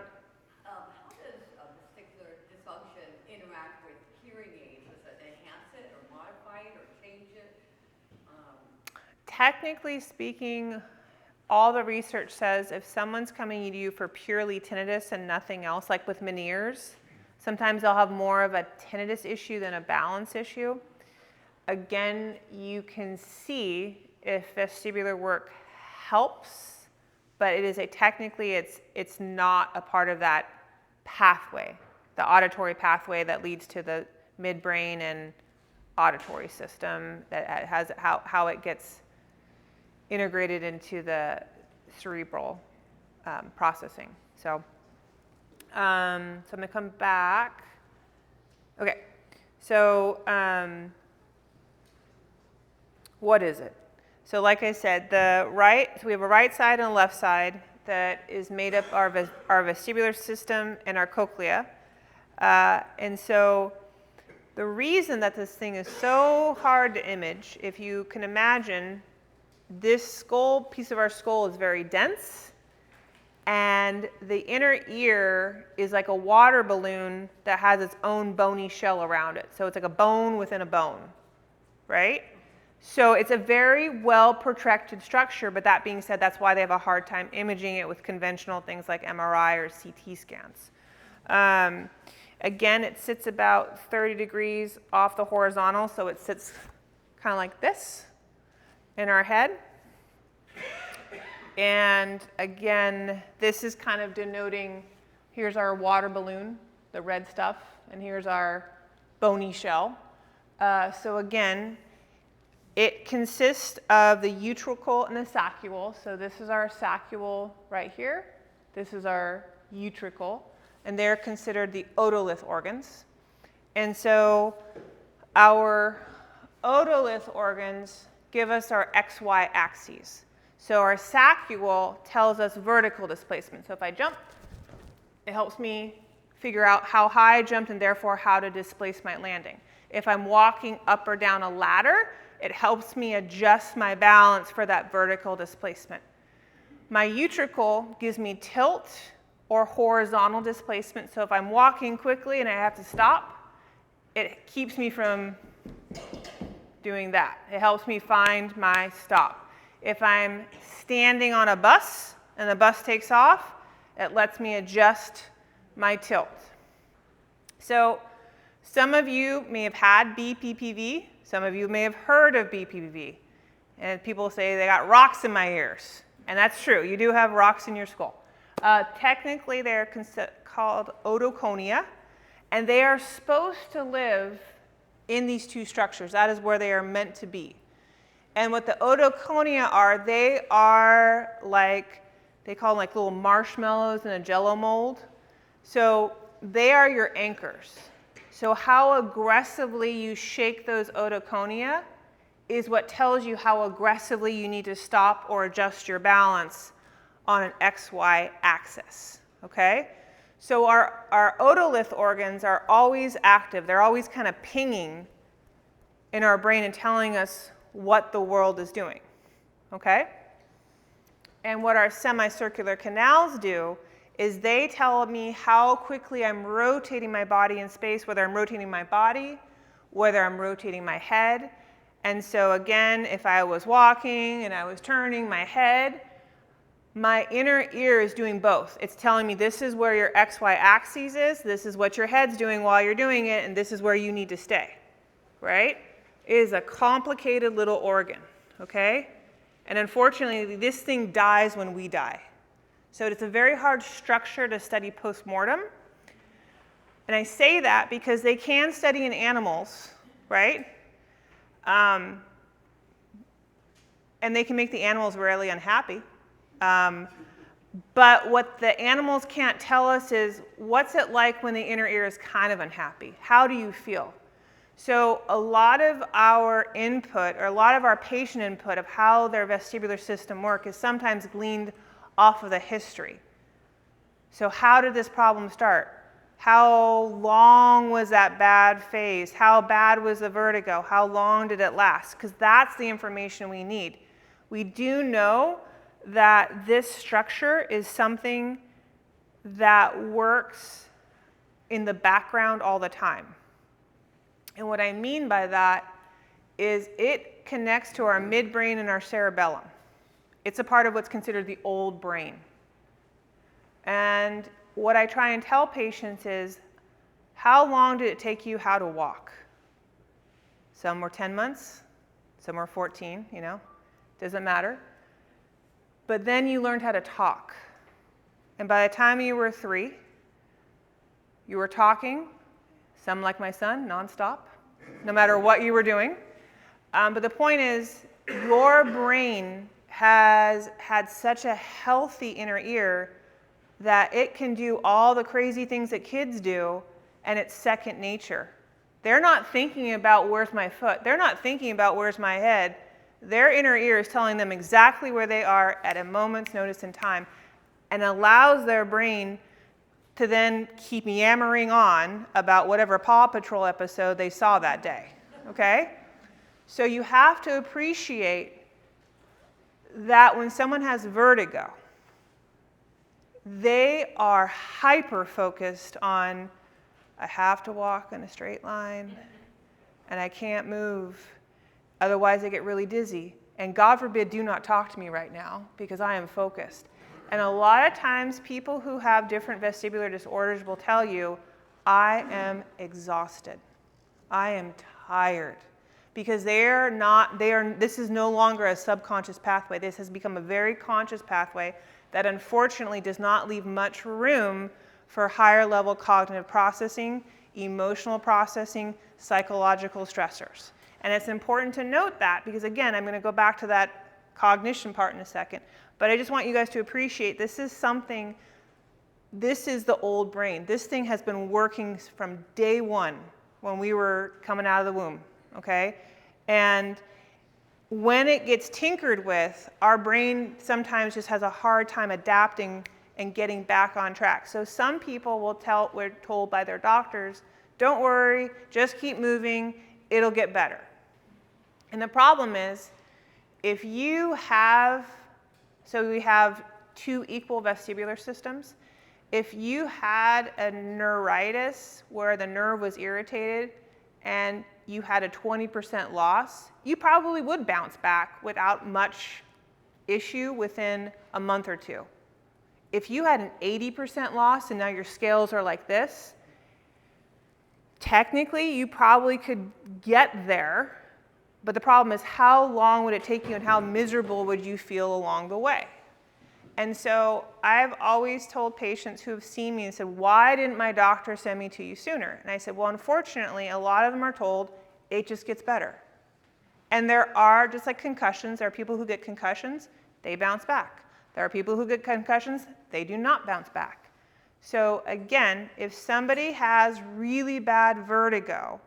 vestibular dysfunction interact with hearing aids? Does it enhance it or modify it or change it? Technically speaking, all the research says if someone's coming to you for purely tinnitus and nothing else, like with Meniere's, sometimes they'll have more of a tinnitus issue than a balance issue. Again, you can see if vestibular work helps, but it is technically it's not a part of that pathway, the auditory pathway that leads to the midbrain and auditory system that has how it gets integrated into the cerebral processing. So I'm going to come back. Okay, so what is it? So like I said, so we have a right side and a left side that is made up our vestibular system and our cochlea. And so the reason that this thing is so hard to image, if you can imagine, this piece of our skull is very dense, And the inner ear is like a water balloon that has its own bony shell around it. So it's like a bone within a bone, right? So it's a very well protected structure, but that being said, that's why they have a hard time imaging it with conventional things like MRI or CT scans. Again, it sits about 30 degrees off the horizontal, so it sits kind of like this in our head. And again, this is kind of denoting, here's our water balloon, the red stuff, and here's our bony shell. So again, it consists of the utricle and the saccule. So this is our saccule right here. This is our utricle. And they're considered the otolith organs. And so our otolith organs give us our XY axes. So our saccule tells us vertical displacement. So if I jump, it helps me figure out how high I jumped and therefore how to displace my landing. If I'm walking up or down a ladder, it helps me adjust my balance for that vertical displacement. My utricle gives me tilt or horizontal displacement. So if I'm walking quickly and I have to stop, it keeps me from doing that. It helps me find my stop. If I'm standing on a bus and the bus takes off, it lets me adjust my tilt. So some of you may have had BPPV. Some of you may have heard of BPPV. And people say they got rocks in my ears. And that's true. You do have rocks in your skull. Technically, they're called otoconia, and they are supposed to live in these two structures. That is where they are meant to be. And what the otoconia are, they are like, they call them like little marshmallows in a jello mold. So they are your anchors. So how aggressively you shake those otoconia is what tells you how aggressively you need to stop or adjust your balance on an XY axis, okay? So our otolith organs are always active. They're always kind of pinging in our brain and telling us what the world is doing, okay? And what our semicircular canals do is they tell me how quickly I'm rotating my body in space, whether I'm rotating my body, whether I'm rotating my head. And so again, if I was walking and I was turning my head, my inner ear is doing both. It's telling me this is where your XY axis is, this is what your head's doing while you're doing it, and this is where you need to stay, right? It is a complicated little organ, okay? And unfortunately, this thing dies when we die. So it's a very hard structure to study post-mortem. And I say that because they can study in animals, right? And they can make the animals really unhappy. But what the animals can't tell us is, what's it like when the inner ear is kind of unhappy? How do you feel? So a lot of our input, or a lot of our patient input of how their vestibular system works is sometimes gleaned off of the history. So how did this problem start? How long was that bad phase? How bad was the vertigo? How long did it last? Because that's the information we need. We do know that this structure is something that works in the background all the time. And what I mean by that is it connects to our midbrain and our cerebellum. It's a part of what's considered the old brain. And what I try and tell patients is, how long did it take you how to walk? Some were 10 months, some were 14, you know, doesn't matter. But then you learned how to talk. And by the time you were 3, you were talking, some like my son, nonstop, no matter what you were doing. But the point is, your brain has had such a healthy inner ear that it can do all the crazy things that kids do, and it's second nature. They're not thinking about where's my foot. They're not thinking about where's my head. Their inner ear is telling them exactly where they are at a moment's notice in time, and allows their brain to then keep yammering on about whatever Paw Patrol episode they saw that day, okay? So you have to appreciate that when someone has vertigo, they are hyper-focused on, I have to walk in a straight line, and I can't move, otherwise I get really dizzy. And God forbid, do not talk to me right now, because I am focused. And a lot of times, people who have different vestibular disorders will tell you, I am exhausted. I am tired. Because this is no longer a subconscious pathway. This has become a very conscious pathway that unfortunately does not leave much room for higher level cognitive processing, emotional processing, psychological stressors. And it's important to note that because, again, I'm going to go back to that cognition part in a second. But I just want you guys to appreciate this is the old brain. This thing has been working from day one when we were coming out of the womb, okay? And when it gets tinkered with, our brain sometimes just has a hard time adapting and getting back on track. So some people we're told by their doctors, don't worry, just keep moving, it'll get better. And the problem is, if you have, so we have two equal vestibular systems. If you had a neuritis where the nerve was irritated and you had a 20% loss, you probably would bounce back without much issue within a month or two. If you had an 80% loss and now your scales are like this, technically you probably could get there, but the problem is how long would it take you and how miserable would you feel along the way? And so I've always told patients who have seen me and said, why didn't my doctor send me to you sooner? And I said, well, unfortunately, a lot of them are told it just gets better. And there are, just like concussions, there are people who get concussions, they bounce back. There are people who get concussions, they do not bounce back. So again, if somebody has really bad vertigo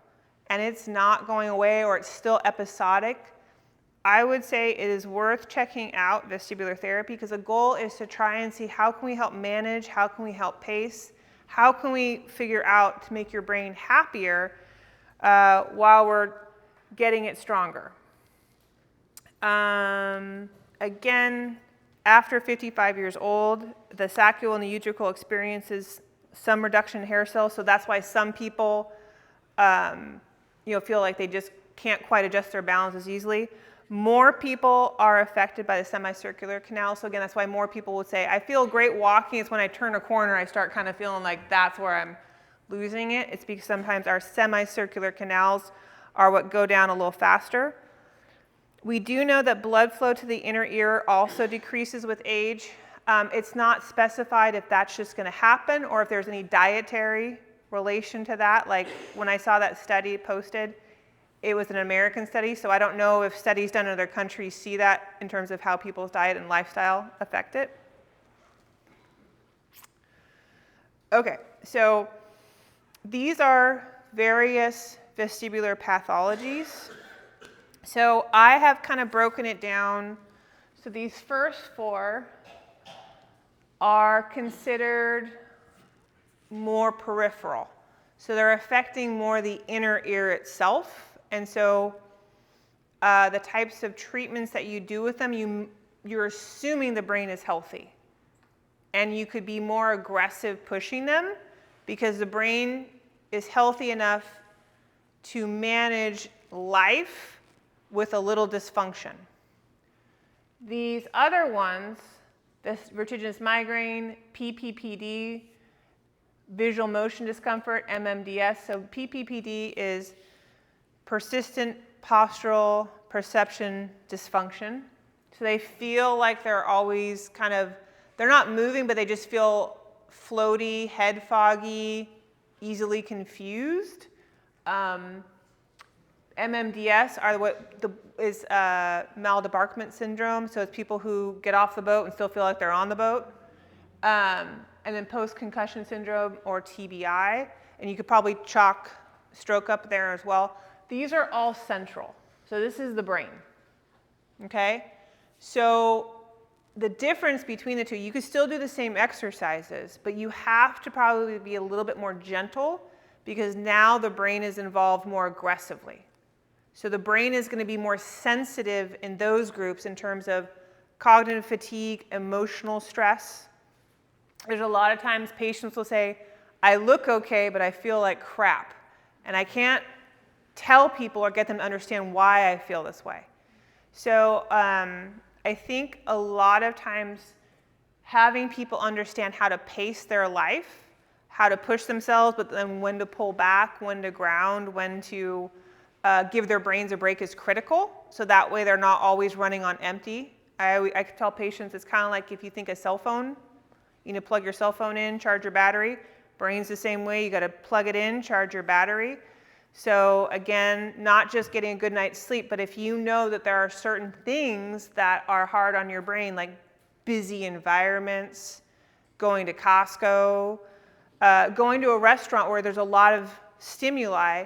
and it's not going away or it's still episodic, I would say it is worth checking out vestibular therapy because the goal is to try and see how can we help manage, how can we help pace, how can we figure out to make your brain happier while we're getting it stronger. Again, after 55 years old, the saccule and the utricle experiences some reduction in hair cells, so that's why some people feel like they just can't quite adjust their balance as easily. More people are affected by the semicircular canal. So again, that's why more people would say, I feel great walking. It's when I turn a corner, I start kind of feeling like that's where I'm losing it. It's because sometimes our semicircular canals are what go down a little faster. We do know that blood flow to the inner ear also decreases with age. It's not specified if that's just going to happen or if there's any dietary relation to that. Like when I saw that study posted, it was an American study, so I don't know if studies done in other countries see that in terms of how people's diet and lifestyle affect it. Okay, so these are various vestibular pathologies. So I have kind of broken it down. So these first four are considered more peripheral. So they're affecting more the inner ear itself. And so the types of treatments that you do with them, you're assuming the brain is healthy. And you could be more aggressive pushing them because the brain is healthy enough to manage life with a little dysfunction. These other ones, this vertiginous migraine, PPPD, visual motion discomfort, MMDS. So PPPD is persistent postural perception dysfunction. So they feel like they're always they're not moving, but they just feel floaty, head foggy, easily confused. MMDS is maldebarkment syndrome. So it's people who get off the boat and still feel like they're on the boat. And then post-concussion syndrome or TBI. And you could probably chalk stroke up there as well. These are all central. So this is the brain, okay? So the difference between the two, you could still do the same exercises, but you have to probably be a little bit more gentle because now the brain is involved more aggressively. So the brain is going to be more sensitive in those groups in terms of cognitive fatigue, emotional stress. There's a lot of times patients will say, I look okay, but I feel like crap. And I can't tell people or get them to understand why I feel this way. So I think a lot of times having people understand how to pace their life, how to push themselves, but then when to pull back, when to ground, when to give their brains a break is critical. So that way they're not always running on empty. I tell patients it's kind of like if you think a cell phone, you need to plug your cell phone in, charge your battery. Brain's the same way. You got to plug it in, charge your battery. So again, not just getting a good night's sleep, but if you know that there are certain things that are hard on your brain, like busy environments, going to Costco, going to a restaurant where there's a lot of stimuli,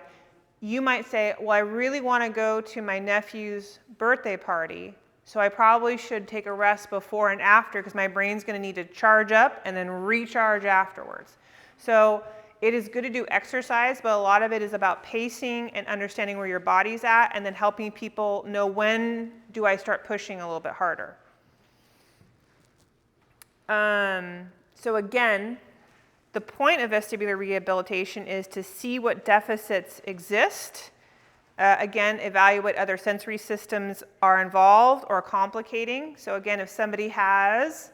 you might say, well, I really want to go to my nephew's birthday party, so I probably should take a rest before and after because my brain's going to need to charge up and then recharge afterwards. So it is good to do exercise, but a lot of it is about pacing and understanding where your body's at and then helping people know when do I start pushing a little bit harder. So again, the point of vestibular rehabilitation is to see what deficits exist. Again, evaluate other sensory systems are involved or complicating. So again, if somebody has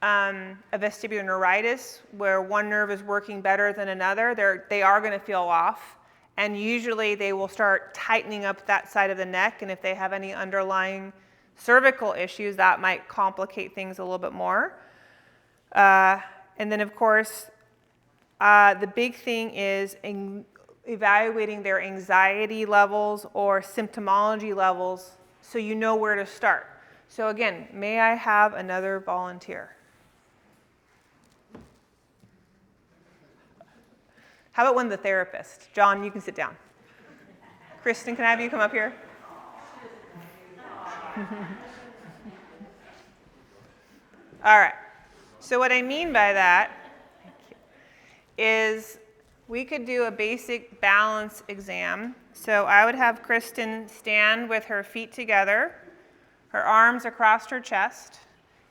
a vestibular neuritis where one nerve is working better than another, they are going to feel off. And usually they will start tightening up that side of the neck. And if they have any underlying cervical issues, that might complicate things a little bit more. And then, of course, the big thing is evaluating their anxiety levels or symptomology levels so you know where to start. So again, may I have another volunteer? How about one of the therapists? John, you can sit down. Kristen, can I have you come up here? All right. So what I mean by that is we could do a basic balance exam. So I would have Kristen stand with her feet together, her arms across her chest,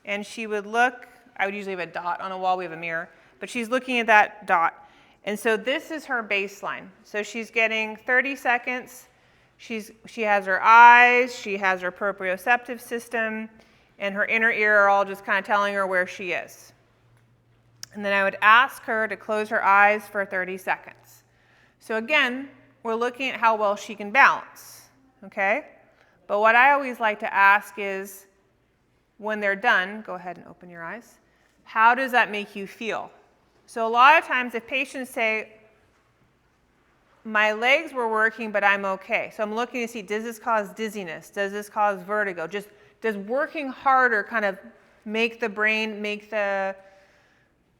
and she would look, I would usually have a dot on a wall, we have a mirror, but she's looking at that dot. And so this is her baseline. So she's getting 30 seconds. She has her eyes, she has her proprioceptive system, and her inner ear are all just kind of telling her where she is. And then I would ask her to close her eyes for 30 seconds. So again, we're looking at how well she can balance, okay? But what I always like to ask is, when they're done, go ahead and open your eyes, how does that make you feel? So a lot of times if patients say, my legs were working, but I'm okay. So I'm looking to see, does this cause dizziness? Does this cause vertigo? Just does working harder kind of make the brain, make the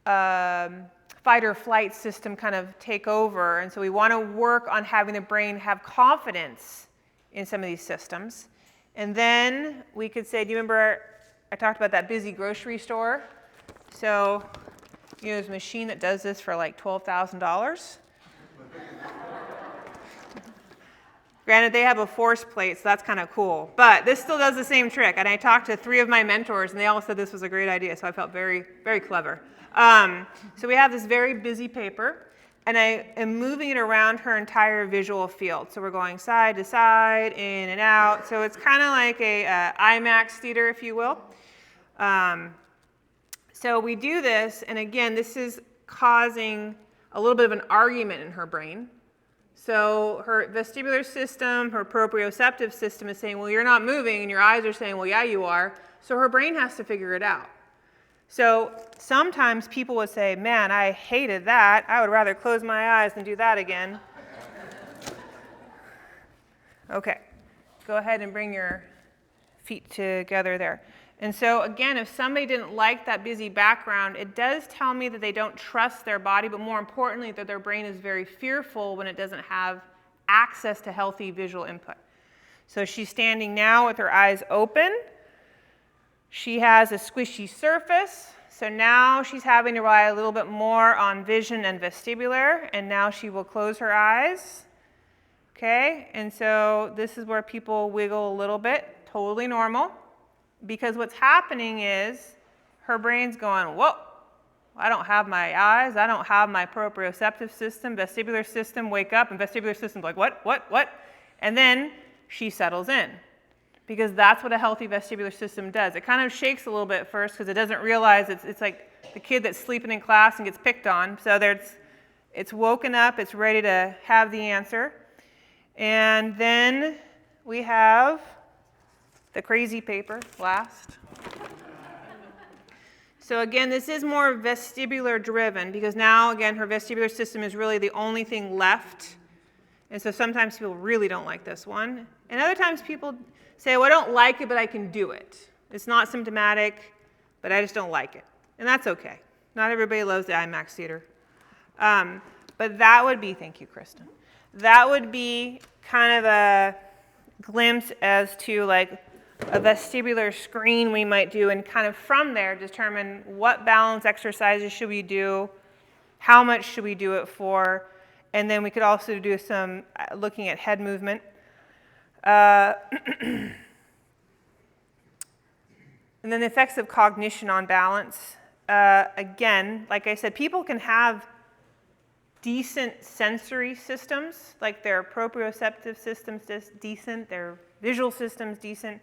fight or flight system kind of take over? And so we want to work on having the brain have confidence in some of these systems. And then we could say, do you remember I talked about that busy grocery store? So, you know, there's a machine that does this for like $12,000. Granted, they have a force plate, so that's kind of cool. But this still does the same trick. And I talked to 3 of my mentors, and they all said this was a great idea, so I felt very, very clever. So we have this very busy paper, and I am moving it around her entire visual field. So we're going side to side, in and out. So it's kind of like a IMAX theater, if you will. So we do this, and again, this is causing a little bit of an argument in her brain. So her vestibular system, her proprioceptive system is saying, well, you're not moving, and your eyes are saying, well, yeah, you are. So her brain has to figure it out. So sometimes people would say, man, I hated that. I would rather close my eyes than do that again. Okay, go ahead and bring your feet together there. And so again, if somebody didn't like that busy background, it does tell me that they don't trust their body, but more importantly, that their brain is very fearful when it doesn't have access to healthy visual input. So she's standing now with her eyes open. She has a squishy surface, so now she's having to rely a little bit more on vision and vestibular, and now she will close her eyes. Okay, and so this is where people wiggle a little bit, totally normal. Because what's happening is her brain's going, whoa, I don't have my eyes, I don't have my proprioceptive system, vestibular system, wake up, and vestibular system's like, what? And then she settles in, because that's what a healthy vestibular system does. It kind of shakes a little bit first because it doesn't realize it's like the kid that's sleeping in class and gets picked on. So it's woken up, it's ready to have the answer. And then we have the crazy paper last. So again, this is more vestibular driven, because now, again, her vestibular system is really the only thing left. And so sometimes people really don't like this one. And other times people say, well, I don't like it, but I can do it. It's not symptomatic, but I just don't like it. And that's okay. Not everybody loves the IMAX theater. But that would be, thank you, Kristen. That would be kind of a glimpse as to like a vestibular screen we might do, and kind of from there determine what balance exercises should we do, how much should we do it for, and then we could also do some looking at head movement. And then the effects of cognition on balance. Again, like I said, people can have decent sensory systems, like their proprioceptive system's decent, their visual system's decent,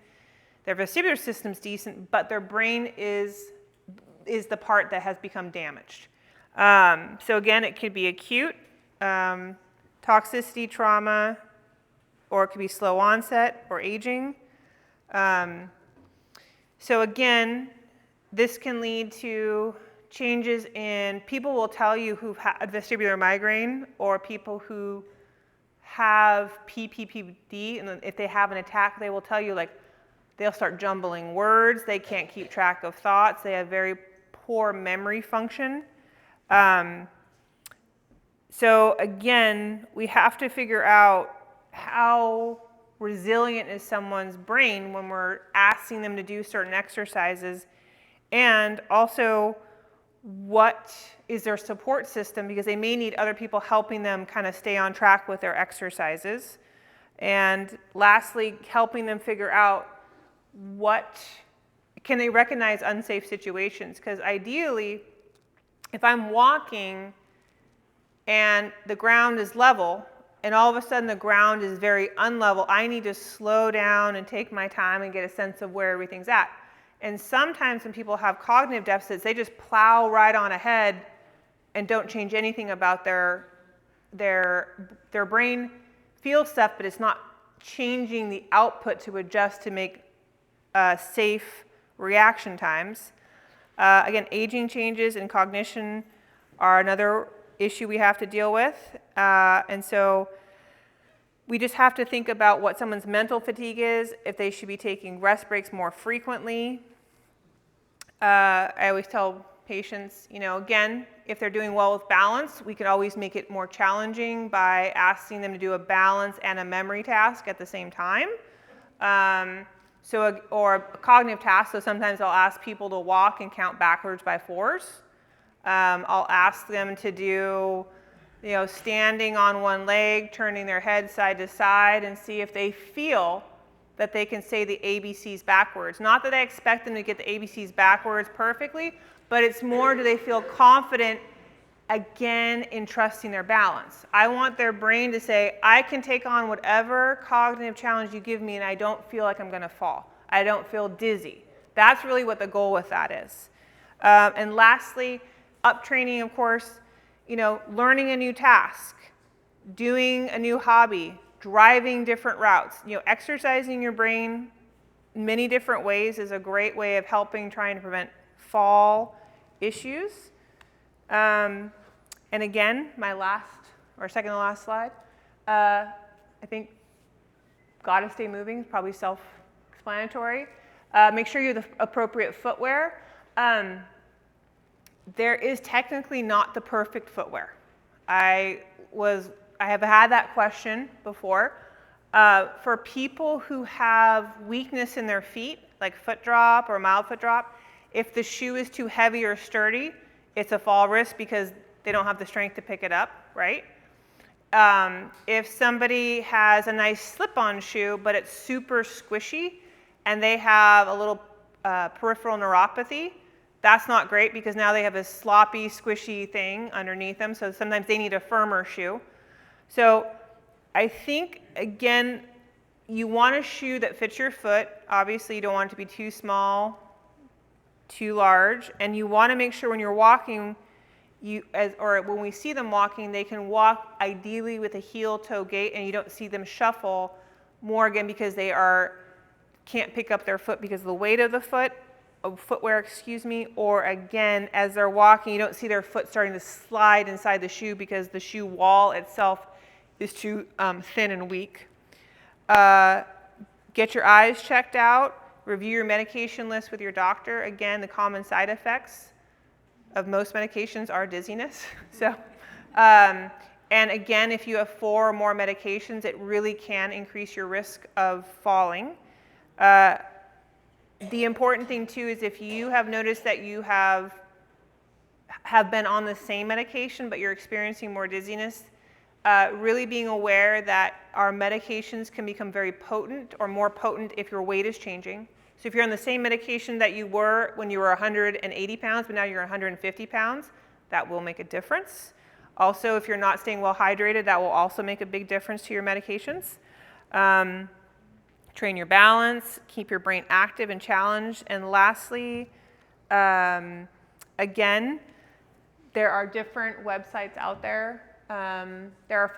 their vestibular system's decent, but their brain is the part that has become damaged. So again, it could be acute, toxicity, trauma, or it could be slow onset or aging. So again, this can lead to changes in, people will tell you who've had vestibular migraine, or people who have PPPD, and if they have an attack, they will tell you, like, they'll start jumbling words, they can't keep track of thoughts, they have very poor memory function. So again, we have to figure out how resilient is someone's brain when we're asking them to do certain exercises, and also what is their support system, because they may need other people helping them kind of stay on track with their exercises. And lastly, helping them figure out what can they recognize unsafe situations, because ideally, if I'm walking and the ground is level, and all of a sudden the ground is very unlevel, I need to slow down and take my time and get a sense of where everything's at. And sometimes when people have cognitive deficits, they just plow right on ahead and don't change anything about their brain feels stuff, but it's not changing the output to adjust to make safe reaction times. Again, aging changes and cognition are another issue we have to deal with. And so we just have to think about what someone's mental fatigue is, if they should be taking rest breaks more frequently. I always tell patients, again, if they're doing well with balance, we can always make it more challenging by asking them to do a balance and a memory task at the same time. Or a cognitive task, so sometimes I'll ask people to walk and count backwards by 4s. I'll ask them to do, standing on one leg, turning their head side to side, and see if they feel that they can say the ABCs backwards. Not that I expect them to get the ABCs backwards perfectly, but it's more, do they feel confident, again, in trusting their balance. I want their brain to say, I can take on whatever cognitive challenge you give me, and I don't feel like I'm going to fall. I don't feel dizzy. That's really what the goal with that is. And lastly, up training, of course, learning a new task, doing a new hobby, driving different routes. Exercising your brain many different ways is a great way of helping trying to prevent fall issues. And again, my second to last slide, I think gotta stay moving is probably self-explanatory. Make sure you have the appropriate footwear. There is technically not the perfect footwear. I have had that question before. For people who have weakness in their feet, like foot drop or mild foot drop, if the shoe is too heavy or sturdy, it's a fall risk because they don't have the strength to pick it up, right? If somebody has a nice slip-on shoe, but it's super squishy, and they have a little peripheral neuropathy, That's not great because now they have a sloppy, squishy thing underneath them, so sometimes they need a firmer shoe. So I think, again, you want a shoe that fits your foot. Obviously, you don't want it to be too small, too large, and you want to make sure when you're walking, or when we see them walking, they can walk ideally with a heel-toe gait, and you don't see them shuffle more, again, because they can't pick up their foot because of the weight of the footwear, or again, as they're walking, you don't see their foot starting to slide inside the shoe because the shoe wall itself is too thin and weak. Get your eyes checked out. Review your medication list with your doctor. Again, the common side effects of most medications are dizziness. So, and again, if you have 4 or more medications, it really can increase your risk of falling. The important thing too is if you have noticed that you have been on the same medication but you're experiencing more dizziness, really being aware that our medications can become very potent or more potent if your weight is changing. So if you're on the same medication that you were when you were 180 pounds but now you're 150 pounds, that will make a difference. Also, if you're not staying well hydrated, that will also make a big difference to your medications. Train your balance, keep your brain active and challenged. And lastly, again, there are different websites out there. There are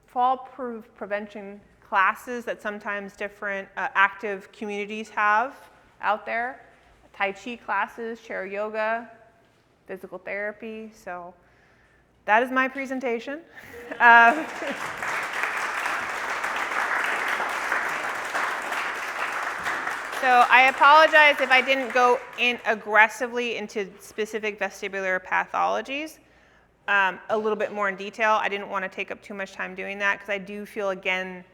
fall-proof prevention classes that sometimes different active communities have out there. Tai Chi classes, chair yoga, physical therapy. So that is my presentation. So I apologize if I didn't go in aggressively into specific vestibular pathologies, a little bit more in detail. I didn't want to take up too much time doing that because I do feel, again,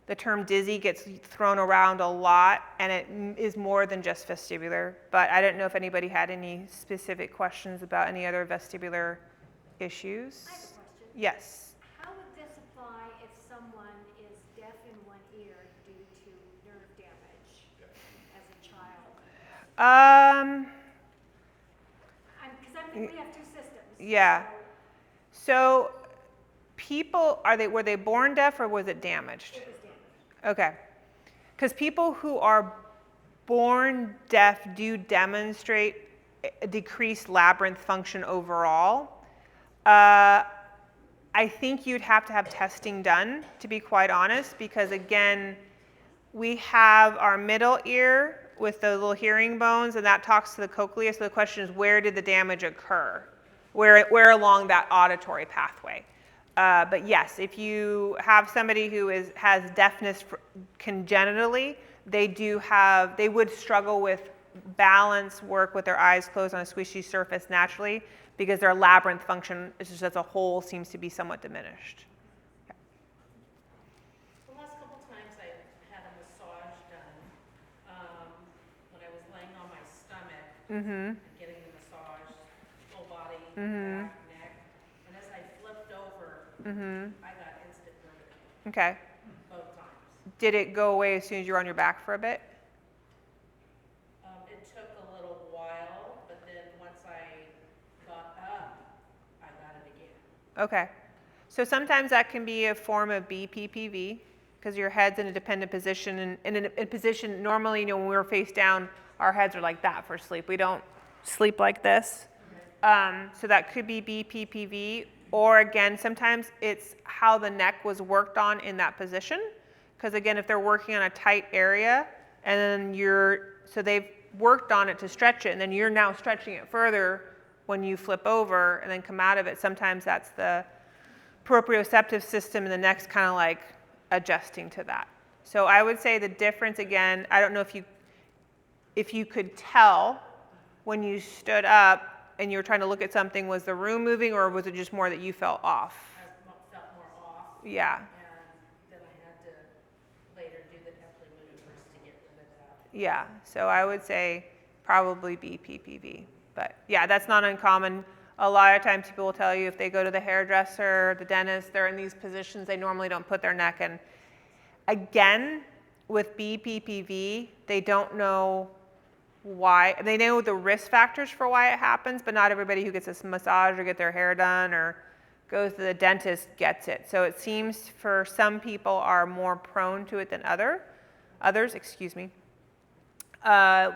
the term dizzy gets thrown around a lot, and it is more than just vestibular. But I don't know if anybody had any specific questions about any other vestibular issues. I have a question. Yes. How would this apply if someone is deaf in one ear due to nerve damage as a child? Because I'm thinking we have 2 systems. Yeah. So So people, were they born deaf or was it damaged? it was damaged. Okay. Because people who are born deaf do demonstrate a decreased labyrinth function overall. I think you'd have to have testing done, to be quite honest, because again, we have our middle ear with the little hearing bones, and that talks to the cochlea. So the question is, where did the damage occur? Where along that auditory pathway? But yes, if you have somebody who has deafness congenitally, they would struggle with balance work with their eyes closed on a squishy surface naturally because their labyrinth function just as a whole seems to be somewhat diminished. The last couple times I had a massage done, when I was laying on my stomach, and getting the massage, whole body, back, neck, and as I flipped over, I got instant vertigo Okay. both times. Did it go away as soon as you were on your back for a bit? It took a little while, but then once I got up, I got it again. Okay. So sometimes that can be a form of BPPV because your head's in a dependent position. And in a position, normally, when we're face down, our heads are like that for sleep. We don't sleep like this. So that could be BPPV. Or again, sometimes it's how the neck was worked on in that position. Because again, if they're working on a tight area, and then so they've worked on it to stretch it, and then you're now stretching it further when you flip over and then come out of it. Sometimes that's the proprioceptive system and the neck's kind of like adjusting to that. So I would say the difference, again, I don't know if you could tell when you stood up and you were trying to look at something, was the room moving or was it just more that you felt off? I felt more off. Yeah. And then I had to later do the Epley maneuvers to get rid of that. Yeah, so I would say probably BPPV. But yeah, that's not uncommon. A lot of times people will tell you if they go to the hairdresser, the dentist, they're in these positions, they normally don't put their neck in. Again, with BPPV, they don't know why. They know the risk factors for why it happens, but not everybody who gets a massage or get their hair done or goes to the dentist gets it. So it seems for some people are more prone to it than others. Excuse me.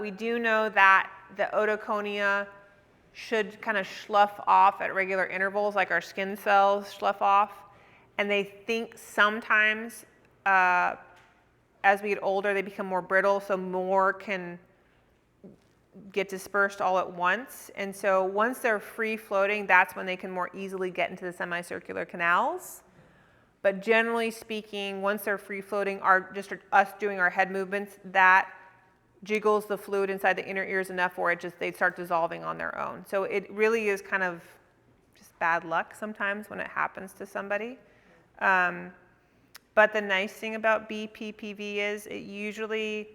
We do know that the otoconia should kind of slough off at regular intervals, like our skin cells slough off. And they think sometimes as we get older, they become more brittle, so more can get dispersed all at once. And so once they're free floating, that's when they can more easily get into the semicircular canals. But generally speaking, once they're free floating, just us doing our head movements, that jiggles the fluid inside the inner ears enough where they start dissolving on their own. So it really is kind of just bad luck sometimes when it happens to somebody. But the nice thing about BPPV is it usually,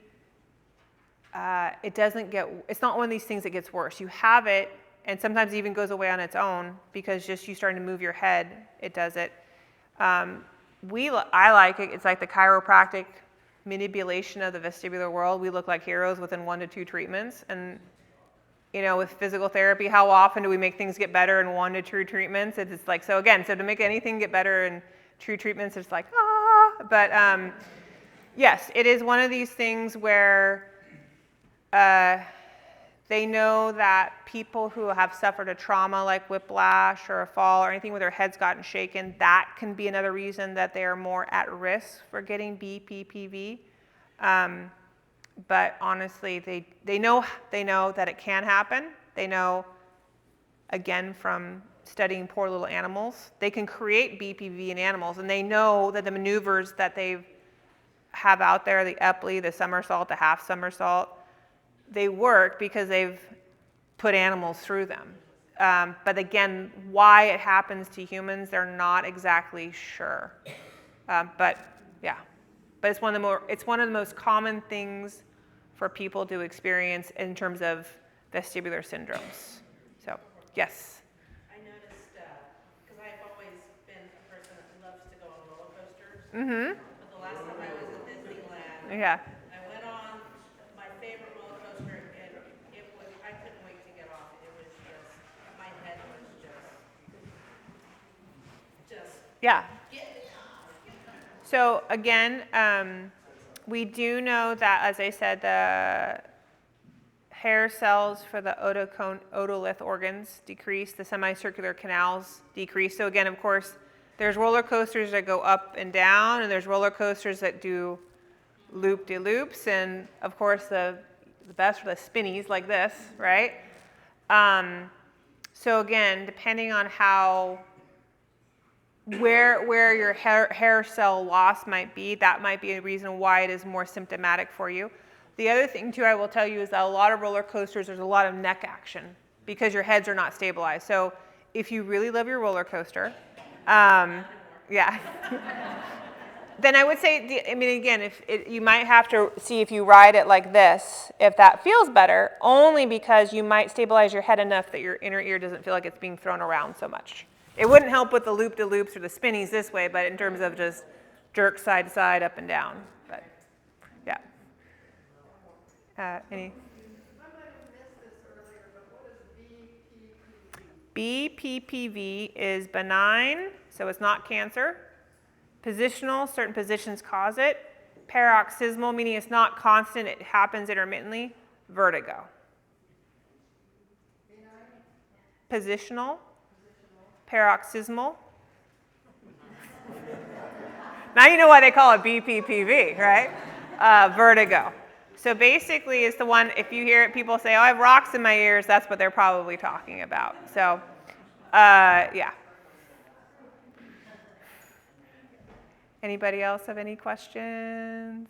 it's not one of these things that gets worse. You have it, and sometimes it even goes away on its own because just you starting to move your head, it does it. I like it. It's like the chiropractic manipulation of the vestibular world. We look like heroes within 1 to 2 treatments. And, with physical therapy, how often do we make things get better in 1 to 2 treatments? It's like, so to make anything get better in 2 treatments, it's like, But yes, it is one of these things where they know that people who have suffered a trauma like whiplash or a fall or anything where their head's gotten shaken, that can be another reason that they are more at risk for getting BPPV. But honestly, they know that it can happen. They know, again, from studying poor little animals, they can create BPPV in animals, and they know that the maneuvers that they have out there, the Epley, the somersault, the half somersault, they work because they've put animals through them. But again, why it happens to humans, they're not exactly sure. But it's one of the most common things for people to experience in terms of vestibular syndromes. So, yes. I noticed, because I've always been a person that loves to go on roller coasters. Mm-hmm. But the last time I was at Disneyland, Yeah. I went on my favorite roller coaster, and I couldn't wait to get off. It was just, my head was just. Yeah. Get me off. So again, we do know that, as I said, the hair cells for the otolith organs decrease, the semicircular canals decrease. So again, of course, there's roller coasters that go up and down, and there's roller coasters that do loop-de-loops, and of course the best are the spinnies like this, right? So again, depending on where your hair cell loss might be, that might be a reason why it is more symptomatic for you. The other thing too I will tell you is that a lot of roller coasters, there's a lot of neck action because your heads are not stabilized. So if you really love your roller coaster, yeah. Then I would say, again, you might have to see if you ride it like this, if that feels better, only because you might stabilize your head enough that your inner ear doesn't feel like it's being thrown around so much. It wouldn't help with the loop-de-loops or the spinnies this way, but in terms of just jerk side to side, up and down. But yeah. Any? I might have missed this earlier, but what is BPPV? BPPV is benign, so it's not cancer. Positional, certain positions cause it. Paroxysmal, meaning it's not constant, it happens intermittently. Vertigo. Positional. Paroxysmal. Now you know why they call it BPPV, right? Vertigo. So basically it's the one, if you hear it, people say, oh, I have rocks in my ears, that's what they're probably talking about. So, yeah. Anybody else have any questions?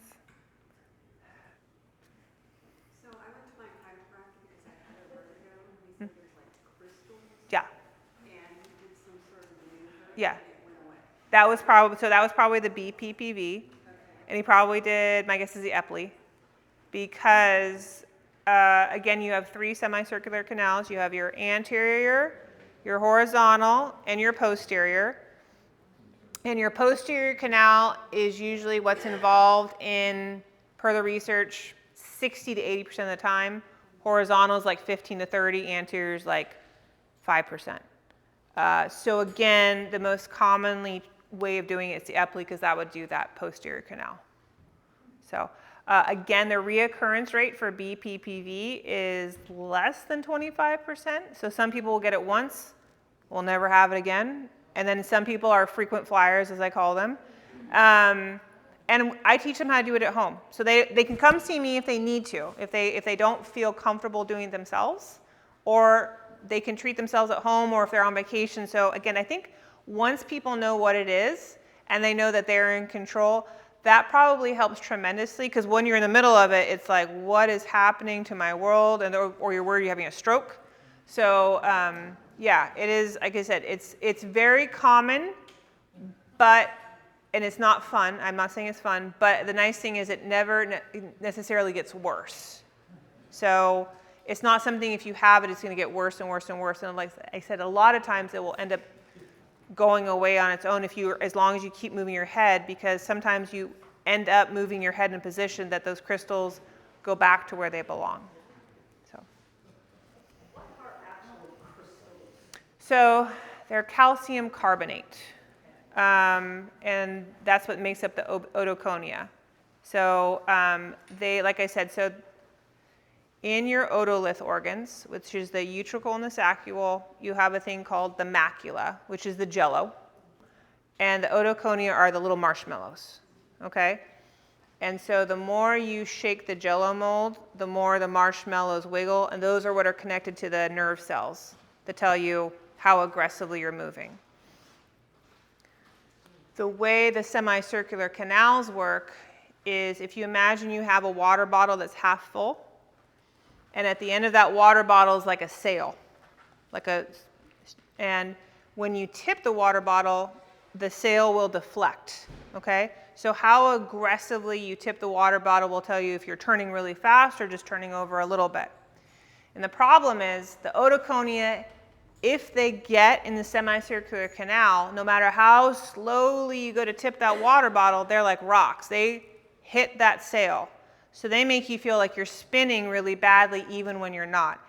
So I went to my chiropractor because I had a vertigo, and he said there's like crystals, Yeah. and he did some sort of maneuver, Yeah. and it went away. That was probably the BPPV. And he probably did, my guess is the Epley. Because, again, you have 3 semicircular canals. You have your anterior, your horizontal, and your posterior. And your posterior canal is usually what's involved in, per the research, 60 to 80% of the time, Horizontal is like 15 to 30, anterior is like 5%. So again, the most commonly way of doing it is the epley, because that would do that posterior canal. So again, the reoccurrence rate for BPPV is less than 25%. So some people will get it once, will never have it again. And then some people are frequent flyers, as I call them. And I teach them how to do it at home. So they can come see me if they need to, if they don't feel comfortable doing it themselves, or they can treat themselves at home, or if they're on vacation. So again, I think once people know what it is and they know that they're in control, that probably helps tremendously, because when you're in the middle of it, it's like, what is happening to my world? Or you're worried you're having a stroke. So yeah, it is, like I said, it's very common, and it's not fun. I'm not saying it's fun, but the nice thing is it never necessarily gets worse. So it's not something, if you have it, it's going to get worse and worse and worse. And like I said, a lot of times it will end up going away on its own as long as you keep moving your head, because sometimes you end up moving your head in a position that those crystals go back to where they belong. So they're calcium carbonate. And that's what makes up the otoconia. So they, like I said, so in your otolith organs, which is the utricle and the saccule, you have a thing called the macula, which is the jello. And the otoconia are the little marshmallows, okay? And so the more you shake the jello mold, the more the marshmallows wiggle, and those are what are connected to the nerve cells that tell you how aggressively you're moving. The way the semicircular canals work is, if you imagine you have a water bottle that's half full, and at the end of that water bottle is like a sail, and when you tip the water bottle, the sail will deflect, okay? So how aggressively you tip the water bottle will tell you if you're turning really fast or just turning over a little bit. And the problem is the otoconia, if they get in the semicircular canal, no matter how slowly you go to tip that water bottle, they're like rocks. They hit that sail. So they make you feel like you're spinning really badly even when you're not.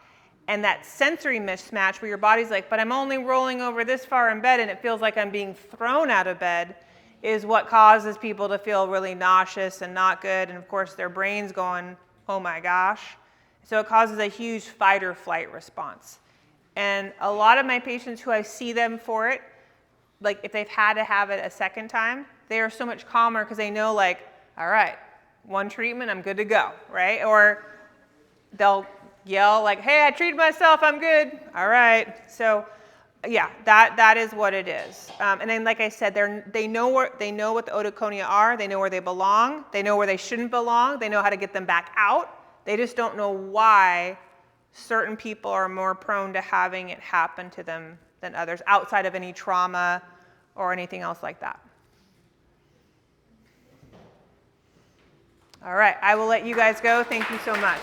And that sensory mismatch where your body's like, but I'm only rolling over this far in bed and it feels like I'm being thrown out of bed, is what causes people to feel really nauseous and not good. And of course their brain's going, oh my gosh. So it causes a huge fight or flight response. And a lot of my patients who I see them for it, like if they've had to have it a second time, they are so much calmer because they know, like, all right, one treatment, I'm good to go, right? Or they'll yell like, hey, I treated myself, I'm good. All right. So yeah, that is what it is. And then, like I said, they know what the otoconia are. They know where they belong. They know where they shouldn't belong. They know how to get them back out. They just don't know why certain people are more prone to having it happen to them than others, outside of any trauma or anything else like that. All right, I will let you guys go. Thank you so much.